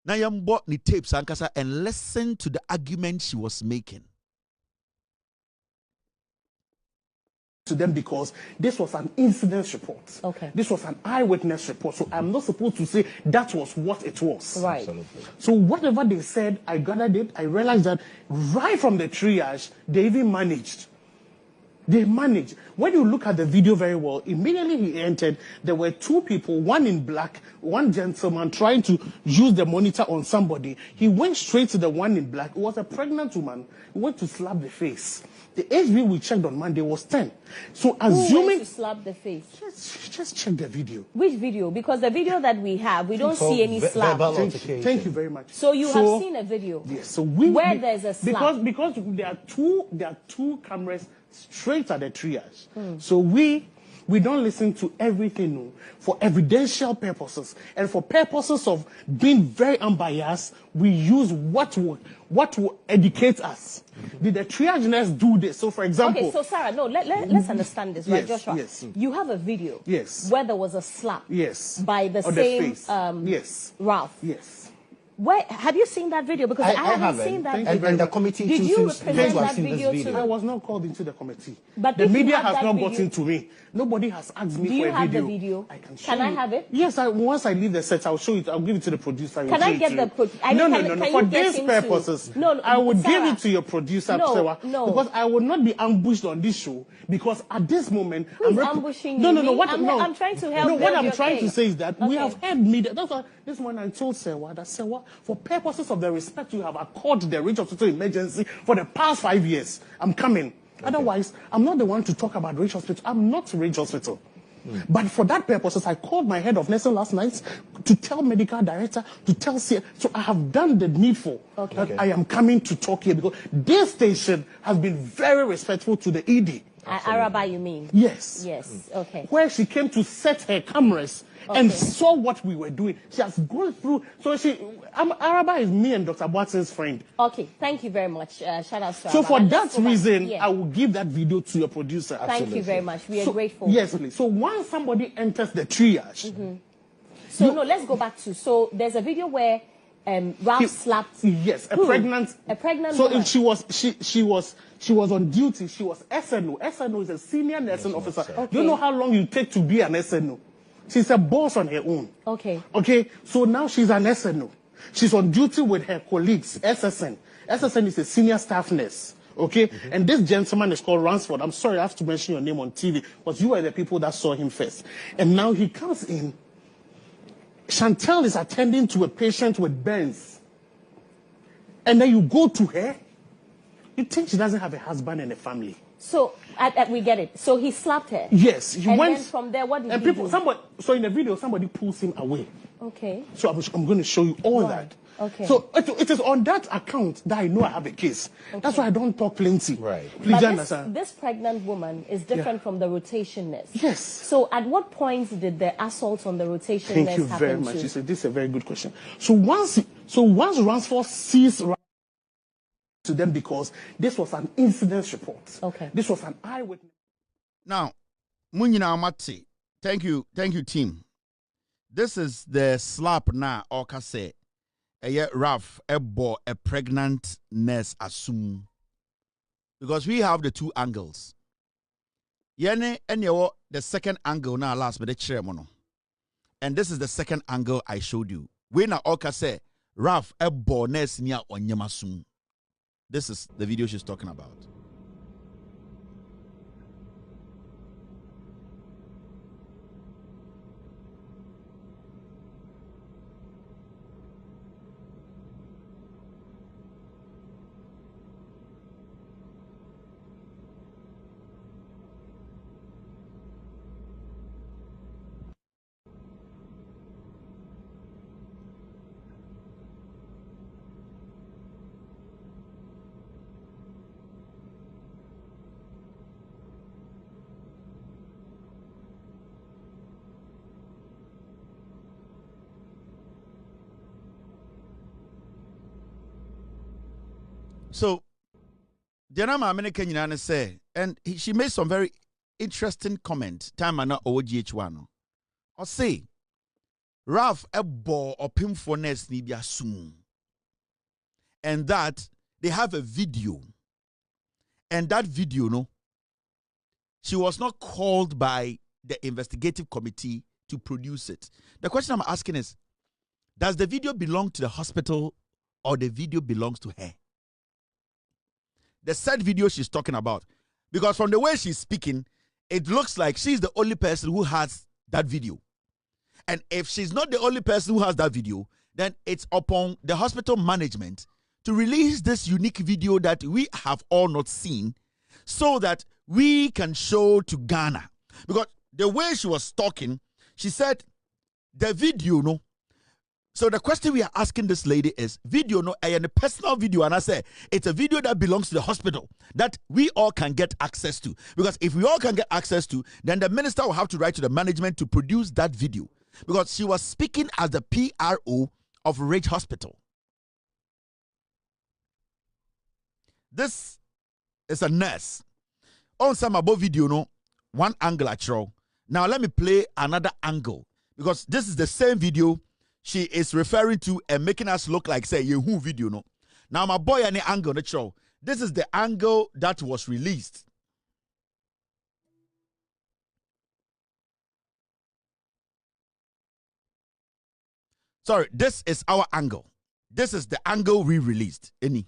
Now you bought the tapes and listen to the argument she was making. To them because this was an incident report. Okay. This was an eyewitness report. So I'm not supposed to say that was what it was. Right. Absolutely. So whatever they said, I gathered it. I realized that right from the triage, they even managed. They managed. When you look at the video very well, immediately he entered, there were two people, one in black, one gentleman trying to use the monitor on somebody. He went straight to the one in black. It was a pregnant woman. He went to slap the face. The HB we checked on Monday was 10. So assuming... Who went to slap the face? Just check the video. Which video? Because the video that we have, we don't see any slap. Thank you very much. So you have seen a video? Yes. So where there's a slap? Because there are two cameras straight at the triage. So we don't listen to everything no, for evidential purposes and for purposes of being very unbiased. We use what will educate us. Did the triage nurse do this? So, for example, okay. So Sarah, no, let's understand this, right, Joshua? Yes. You have a video. Yes. Where there was a slap. Yes. By the on same. The face. Yes. Ralph. Yes. Where have you seen that video? Because I haven't seen that video. And the committee did you represent that video too? I was not called into the committee. But the media has not gotten to me. Nobody has asked me for a video. Do you have the video? I can show Can I have it? Yes, once I leave the set, I'll show it. I'll give it to the producer. Can I get the No. For these purposes, I would give it to your producer, No. because I will not be ambushed on this show. Because at this moment, I'm ambushing you. No. I'm trying to help. No, what I'm trying to say is that we Okay. have had media. That's why this morning I told Sewa that Sewa, for purposes of the respect you have accorded the Rich Hospital emergency for the past 5 years, I'm coming. Okay. Otherwise, I'm not the one to talk about Rich Hospital. I'm not Rich Hospital. But for that purposes, I called my head of nursing last night to tell medical director, to tell CA. So I have done the needful. That I am coming to talk here because this station has been very respectful to the ED. Araba, you mean? Yes. Yes. Okay. Where she came to set her cameras and saw what we were doing. She has gone through. So Araba is me and Dr. Watson's friend. Okay. Thank you very much. Shout out to So Araba. for And that let's go back. reason, Yeah. I will give that video to your producer. Thank you very much. We are grateful. Yes, please. So once somebody enters the triage, So no, let's go back to. So there's a video where Ralph slapped. Yes, a who? pregnant So woman. She was on duty. She was SNO. SNO is a senior nursing officer. Okay. Do you know how long you take to be an SNO? She's a boss on her own. Okay. Okay. So now she's an SNO. She's on duty with her colleagues. SSN. SSN is a senior staff nurse. Okay. And this gentleman is called Ransford. I'm sorry I have to mention your name on TV, but you are the people that saw him first. And now he comes in. Chantel is attending to a patient with burns. And then you go to her. You think she doesn't have a husband and a family. So we get it. So he slapped her. Yes. He and went. then from there, what did and he people, do? So in the video, somebody pulls him away. Okay. So I'm going to show you all that. Okay. So it is on that account that I know I have a case. That's why I don't talk plenty. Right. Please But understand. this pregnant woman is different from the rotation nurse. Yes. So at what point did the assault on the rotation nurse Thank you happen very much. to? You said this is a very good question. So once Ransford sees to them, because this was an incident report. Okay. This was an eyewitness. Now, Munyina Amati, thank you, team. This is the slap now, Oka say. Ralph ebo a pregnant nurse assume. Because we have the two angles. Yene and the second angle now last but the chair mono. And this is the second angle I showed you. We na Oka say Ralph ebo nurse niya onyemasum. This is the video she's talking about. So, Diana Mamene Kenyana say, and she made some very interesting comment. Time and not OGH1. Or say, Ralph ebo or pim for nest ni bi asum. And that they have a video. And that video, no, she was not called by the investigative committee to produce it. The question I'm asking is, does the video belong to the hospital or the video belongs to her? The said video she's talking about. Because from the way she's speaking, it looks like she's the only person who has that video. And if she's not the only person who has that video, then it's upon the hospital management to release this unique video that we have all not seen so that we can show to Ghana. Because the way she was talking, she said, the video, no. So the question we are asking this lady is, video, no, and a personal video, and I say, it's a video that belongs to the hospital that we all can get access to. Because if we all can get access to, then the minister will have to write to the management to produce that video. Because she was speaking as the PRO of Ridge Hospital. This is a nurse. On some above video, no, one angle at show. Now let me play another angle. Because this is the same video she is referring to and making us look like, say, who video, no. Now, my boy, any angle, the show. This is the angle that was released. Sorry, this is our angle. This is the angle we released. Any.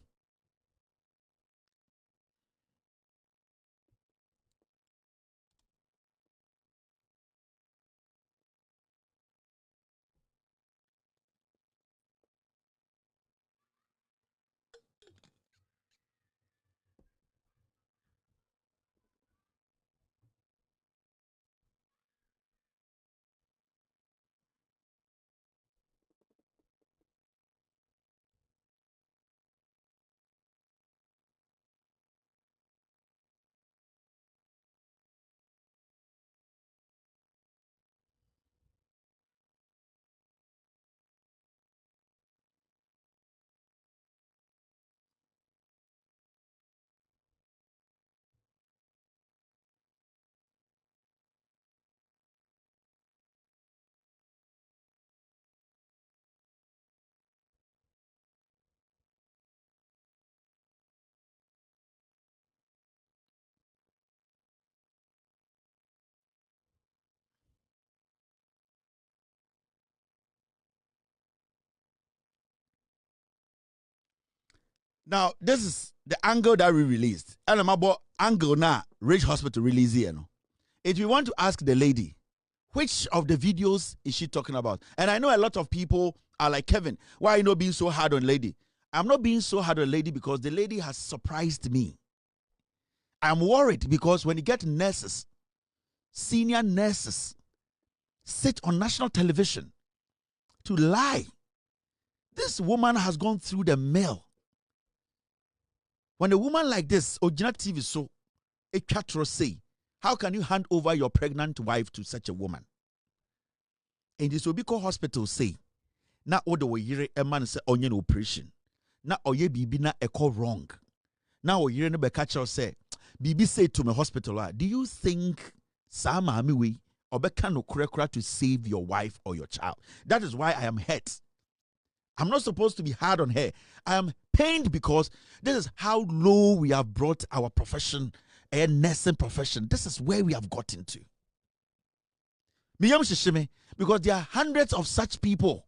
Now, this is the angle that we released. And I'm about angle now, Ridge Hospital release here. No? If we want to ask the lady, which of the videos is she talking about? And I know a lot of people are like, Kevin, why are you not being so hard on lady? I'm not being so hard on lady because the lady has surprised me. I'm worried because when you get nurses, senior nurses, sit on national television to lie. This woman has gone through the mill. When a woman like this, Ojina TV so, a catro say, how can you hand over your pregnant wife to such a woman? In this Obiko hospital say, na odo wo yire a man say onye no operation. Na oye bibi na eko wrong. Na o yire ne be catcher say, bibi say to my hospital, do you think Sama Amiwi obeka no kura to save your wife or your child? That is why I am hurt. I'm not supposed to be hard on her. I am pained because this is how low we have brought our profession, a nursing profession. This is where we have gotten to. Because there are hundreds of such people.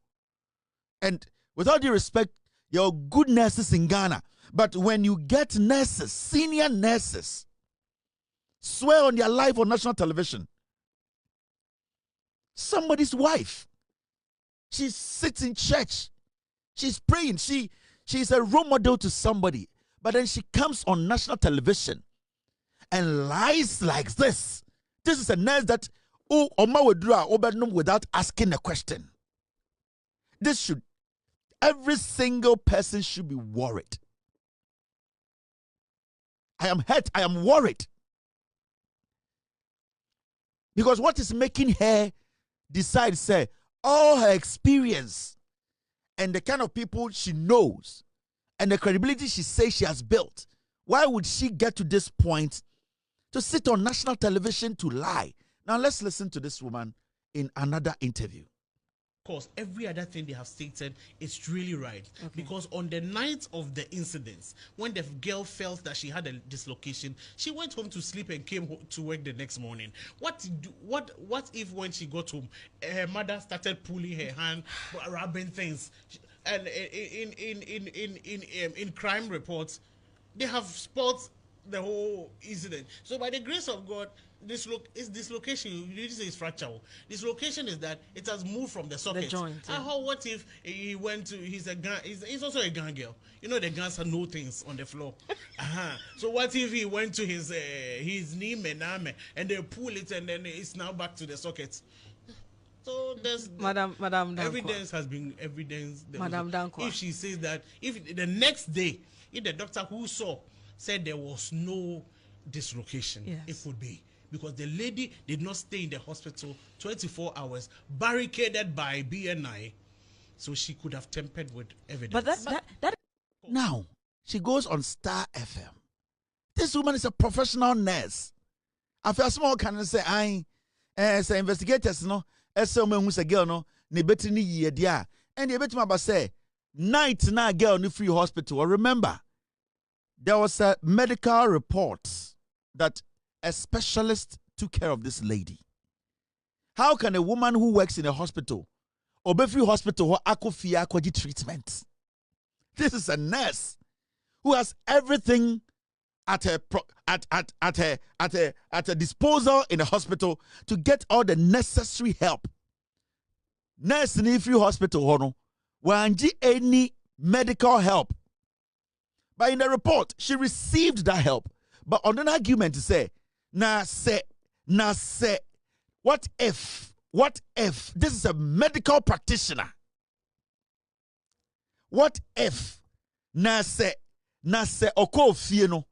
And with all due respect, you're good nurses in Ghana. But when you get nurses, senior nurses, swear on their life on national television, somebody's wife, she sits in church, she's praying, she's a role model to somebody, but then she comes on national television and lies like this. This is a nurse that without asking a question. Every single person should be worried. I am hurt, I am worried. Because what is making her decide, say, all her experience and the kind of people she knows and the credibility she says she has built, why would she get to this point to sit on national television to lie? Now let's listen to this woman in another interview. Of course, every other thing they have stated is really right. Okay. Because on the night of the incidents, when the girl felt that she had a dislocation, she went home to sleep and came to work the next morning. What if when she got home, her mother started pulling her hand, rubbing things, and in crime reports, they have spot the whole incident. So by the grace of God, dislocation, you didn't say it's fracture. Dislocation is that it has moved from the socket. The joint. Yeah. What if he went to, he's also a gun girl. You know the guns have no things on the floor. So what if he went to his knee mename and they pull it and then it's now back to the socket? So there's Madam evidence has been evidence. Madam Dankwa. If she says that, if the next day, if the doctor who saw said there was no dislocation, yes, it would be because the lady did not stay in the hospital 24 hours, barricaded by BNI, so she could have tampered with evidence. But that now she goes on Star FM. This woman is a professional nurse. I feel small can say say investigators no, who's a girl no, ne better ni ye dia, and you better about say night na girl ni free hospital. Remember, there was a medical report that a specialist took care of this lady. How can a woman who works in a hospital or free hospital or treatment? This is a nurse who has everything at her disposal in a hospital to get all the necessary help. Nurse in free hospital won't get any medical help. But in the report, she received that help. But on an argument to say, what if this is a medical practitioner? What if oko fie no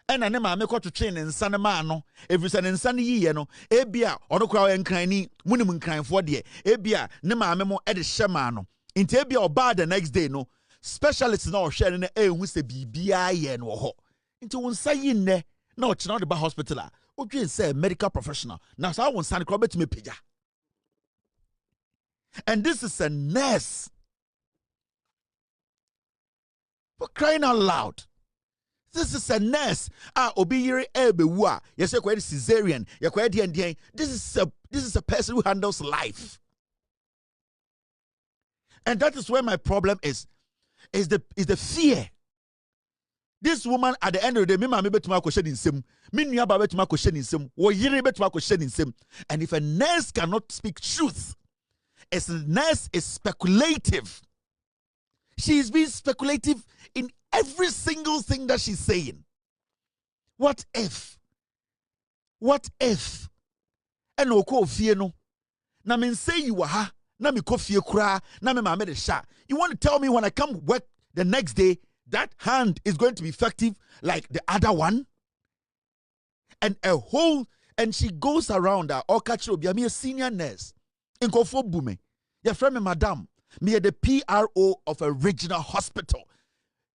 and an ema meko to train in Sanamano, every san in Sunny ye no, ebia, or no crow and cranny, minimum crime for dear, ebia, nema memo edi shamano, in Tabia or bad the next day no. Specialists now sharing a who say BBI and ho. Into one saying ne, no, it's not about hospital. Okay, say medical professional. Now, so I want Sandy Crobet me pija. And this is a nurse. For crying out loud. This is a nurse. Obiyere ebewa. Yes, you're quite cesarean. You're quite the. This is a person who handles life. And that is where my problem is the fear. This woman at the end of the day, me mama betuma question in sim, me nuaba betuma question in sim, wo yiri betuma question in sim. And if a nurse cannot speak truth, a nurse is speculative. She is being speculative in every single thing that she's saying. What if? What if? And oko fie no. Na me say you were ha. Na me ko fie kura. Na me mama de sha. You want to tell me when I come work the next day, that hand is going to be effective like the other one? And she goes around her, or catch you, be a senior nurse. In Kofo Bume. Your friend, madam, me the PRO of a regional hospital.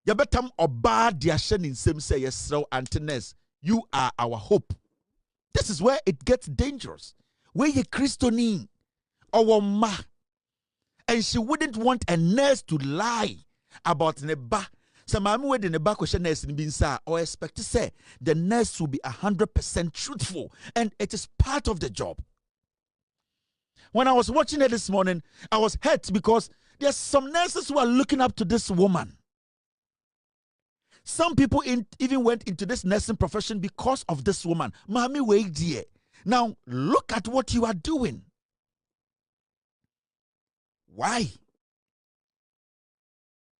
You better oba diashen in same say yes, so Antinez, you are our hope. This is where it gets dangerous. Where you Christonine or ma, and she wouldn't want a nurse to lie about neba. So mama we the neba question nurse in binsa or expect to say the nurse will be 100% truthful, and it is part of the job. When I was watching it this morning, I was hurt because there's some nurses who are looking up to this woman. Some people even went into this nursing profession because of this woman. Mami wait dear. Now look at what you are doing. Why?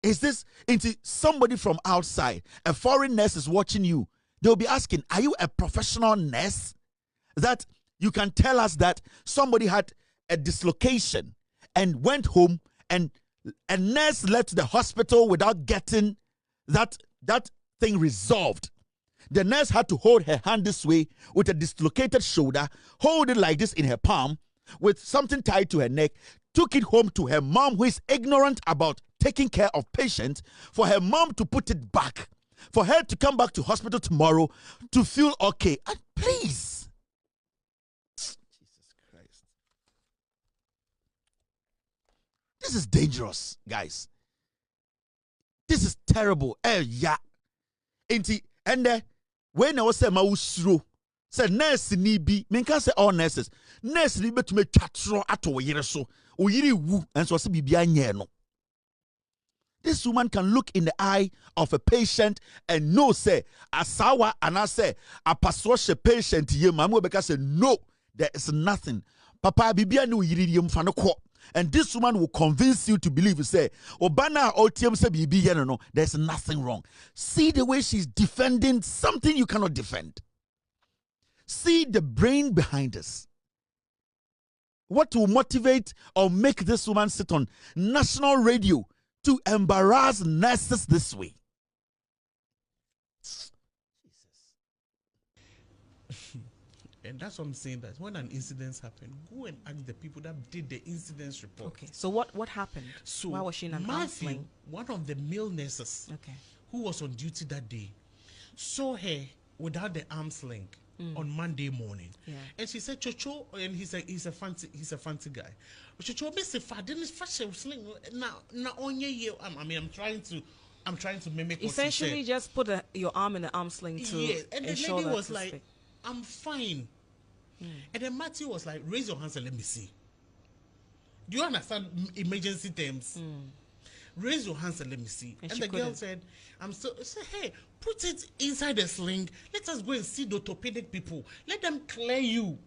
Is this into somebody from outside? A foreign nurse is watching you. They'll be asking, are you a professional nurse? That you can tell us that somebody had a dislocation and went home, and a nurse left the hospital without getting that thing resolved. The nurse had to hold her hand this way with a dislocated shoulder, hold it like this in her palm with something tied to her neck, took it home to her mom, who is ignorant about taking care of patients, for her mom to put it back, for her to come back to hospital tomorrow to feel okay. And please, Jesus Christ, this is dangerous, guys. This is terrible. Yeah. And when I was saying Mausro, said nurse ni bi, me can say all nurses. Nurse ni betume twatro ato yere so. O yiri wu and so se bibia nye no. This woman can look in the eye of a patient and know say asawa and I say apasoshe patient ye mamu beka say no, there is nothing. Papa bibia ni yiri yem fa no ko. And this woman will convince you to believe, you say, Obana OTM say bibi no, there's nothing wrong. See the way she's defending something you cannot defend. See the brain behind this. What will motivate or make this woman sit on national radio to embarrass nurses this way? And that's what I'm saying, that when an incident happened, go and ask the people that did the incident report. Okay, so what happened? So why was she in an Matthew, one of the male nurses, who was on duty that day, saw her without the arms link on Monday morning. Yeah. And she said, Chocho, and he's a fancy guy. Chocho, I didn't fashion sling now on your I'm trying to mimic essentially what she said. Just put your arm in the arm sling to and the lady was like, I'm fine. And then Matthew was like, raise your hands and let me see. Do you understand emergency terms? Raise your hands and let me see. And the girl said, hey, put it inside the sling. Let us go and see the orthopedic people. Let them clear you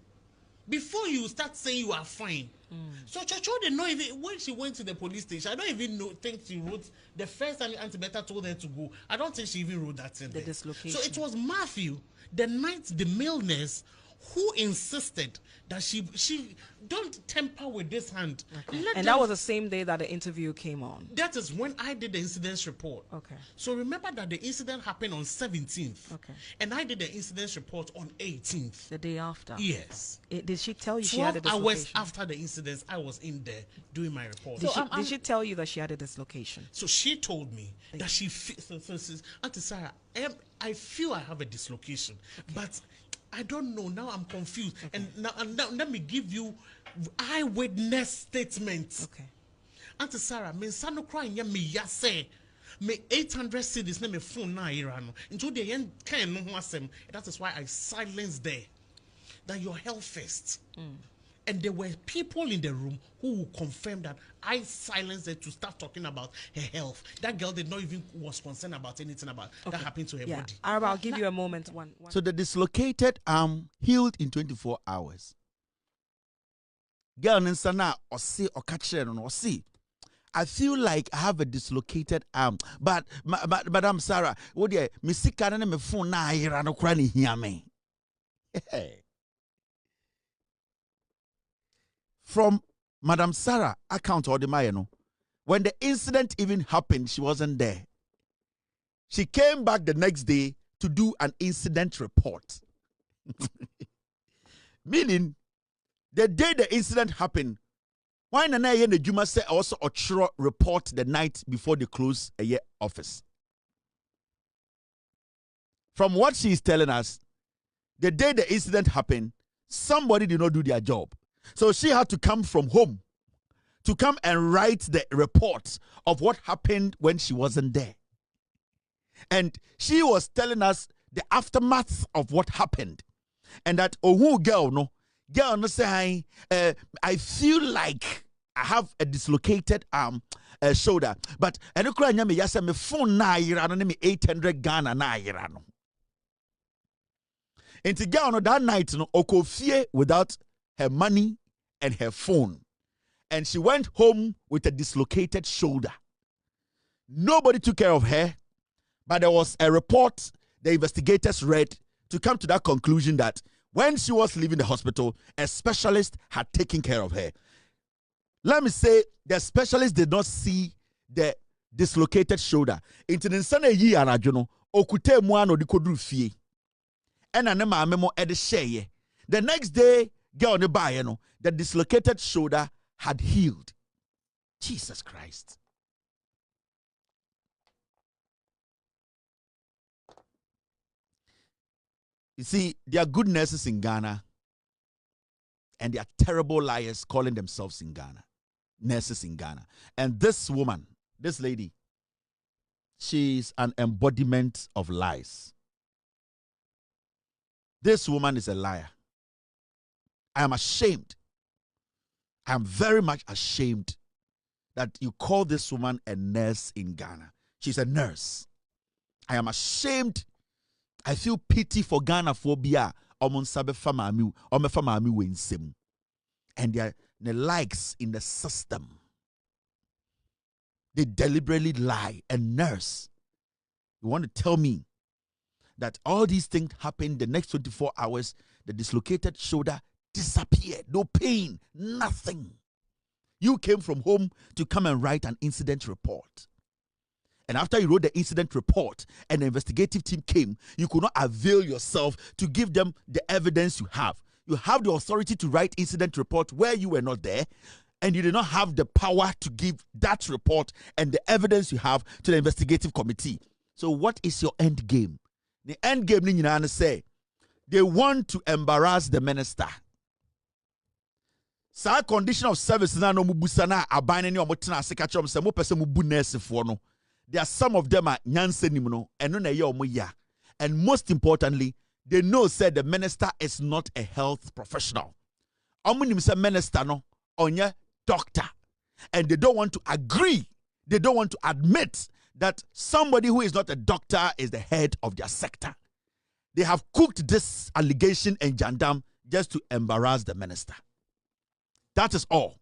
before you start saying you are fine. So Chocho didn't know even when she went to the police station. I don't even think she wrote the first time Auntie Betta told her to go. I don't think she even wrote that in there. Dislocation. So it was Matthew, the male nurse, who insisted that she don't tamper with this hand. Okay. And that was the same day that the interview came on. That is when I did the incident report. Okay. So remember that the incident happened on 17th. Okay. And I did the incident report on 18th. The day after. Yes. Did she tell you she had a dislocation? 12 hours after the incident, I was in there doing my report. Did she tell you that she had a dislocation? So she told me that she feels, Auntie Sarah, I feel I have a dislocation, but I don't know. Now I'm confused. Okay. And now let me give you eyewitness statements. Okay. Auntie Sarah, me sano crying ya me yase. Me 800 cedis na me phone na irano. Into the end kind no wasem. That is why I silenced there. That your health first. And there were people in the room who will confirm that I silenced her to start talking about her health. That girl did not even was concerned about anything about that happened to her body. Araba, I'll give you a moment. One. So the dislocated arm healed in 24 hours. Girl Ninsana or see or catch her or see. I feel like I have a dislocated arm, but Madam Sarah, what dear, Missy Cannon me phone na ira no krani hear me. From Madam Sarah account or the Mayano, when the incident even happened, she wasn't there. She came back the next day to do an incident report. Meaning, the day the incident happened, why Nana Yen the Juma said also a report the night before they close a year office. From what she is telling us, the day the incident happened, somebody did not do their job. So she had to come from home to come and write the report of what happened when she wasn't there. And she was telling us the aftermath of what happened. And that, oh, girl, no say, I feel like I have a dislocated shoulder. But I don't cry, me yasa me phone na ira no me 800 Ghana na ira no. Inti girl no that night no okofie without her money and her phone. And she went home with a dislocated shoulder. Nobody took care of her, but there was a report the investigators read to come to that conclusion that when she was leaving the hospital, a specialist had taken care of her. Let me say, the specialist did not see the dislocated shoulder. Into the sana yi anajono, okute muano di kodru fie. Ena ne maame mo ede sheye. The next day, girl ne baye no, the dislocated shoulder had healed. Jesus Christ. You see, there are good nurses in Ghana, and there are terrible liars calling themselves in Ghana, nurses in Ghana. And this woman, this lady, she's an embodiment of lies. This woman is a liar. I am ashamed. I am very much ashamed that you call this woman a nurse in Ghana. She's a nurse. I am ashamed. I feel pity for Ghana phobia. And there are the likes in the system. They deliberately lie. A nurse. You want to tell me that all these things happen the next 24 hours, the dislocated shoulder disappeared. No pain, nothing. You came from home to come and write an incident report. And after you wrote the incident report and the investigative team came, you could not avail yourself to give them the evidence you have. You have the authority to write incident report where you were not there, and you did not have the power to give that report and the evidence you have to the investigative committee. So what is your end game? The end game, ni say, they want to embarrass the minister. Sa condition of service na no mubusana abane ni omotena sekachom se mo pese mubu nurse for no. There are some of them are nyansenim no eno na ye omo ya. And most importantly, they know said the minister is not a health professional. Omunim se minister no onye doctor. And they don't want to agree. They don't want to admit that somebody who is not a doctor is the head of their sector. They have cooked this allegation in Jandam just to embarrass the minister. That is all.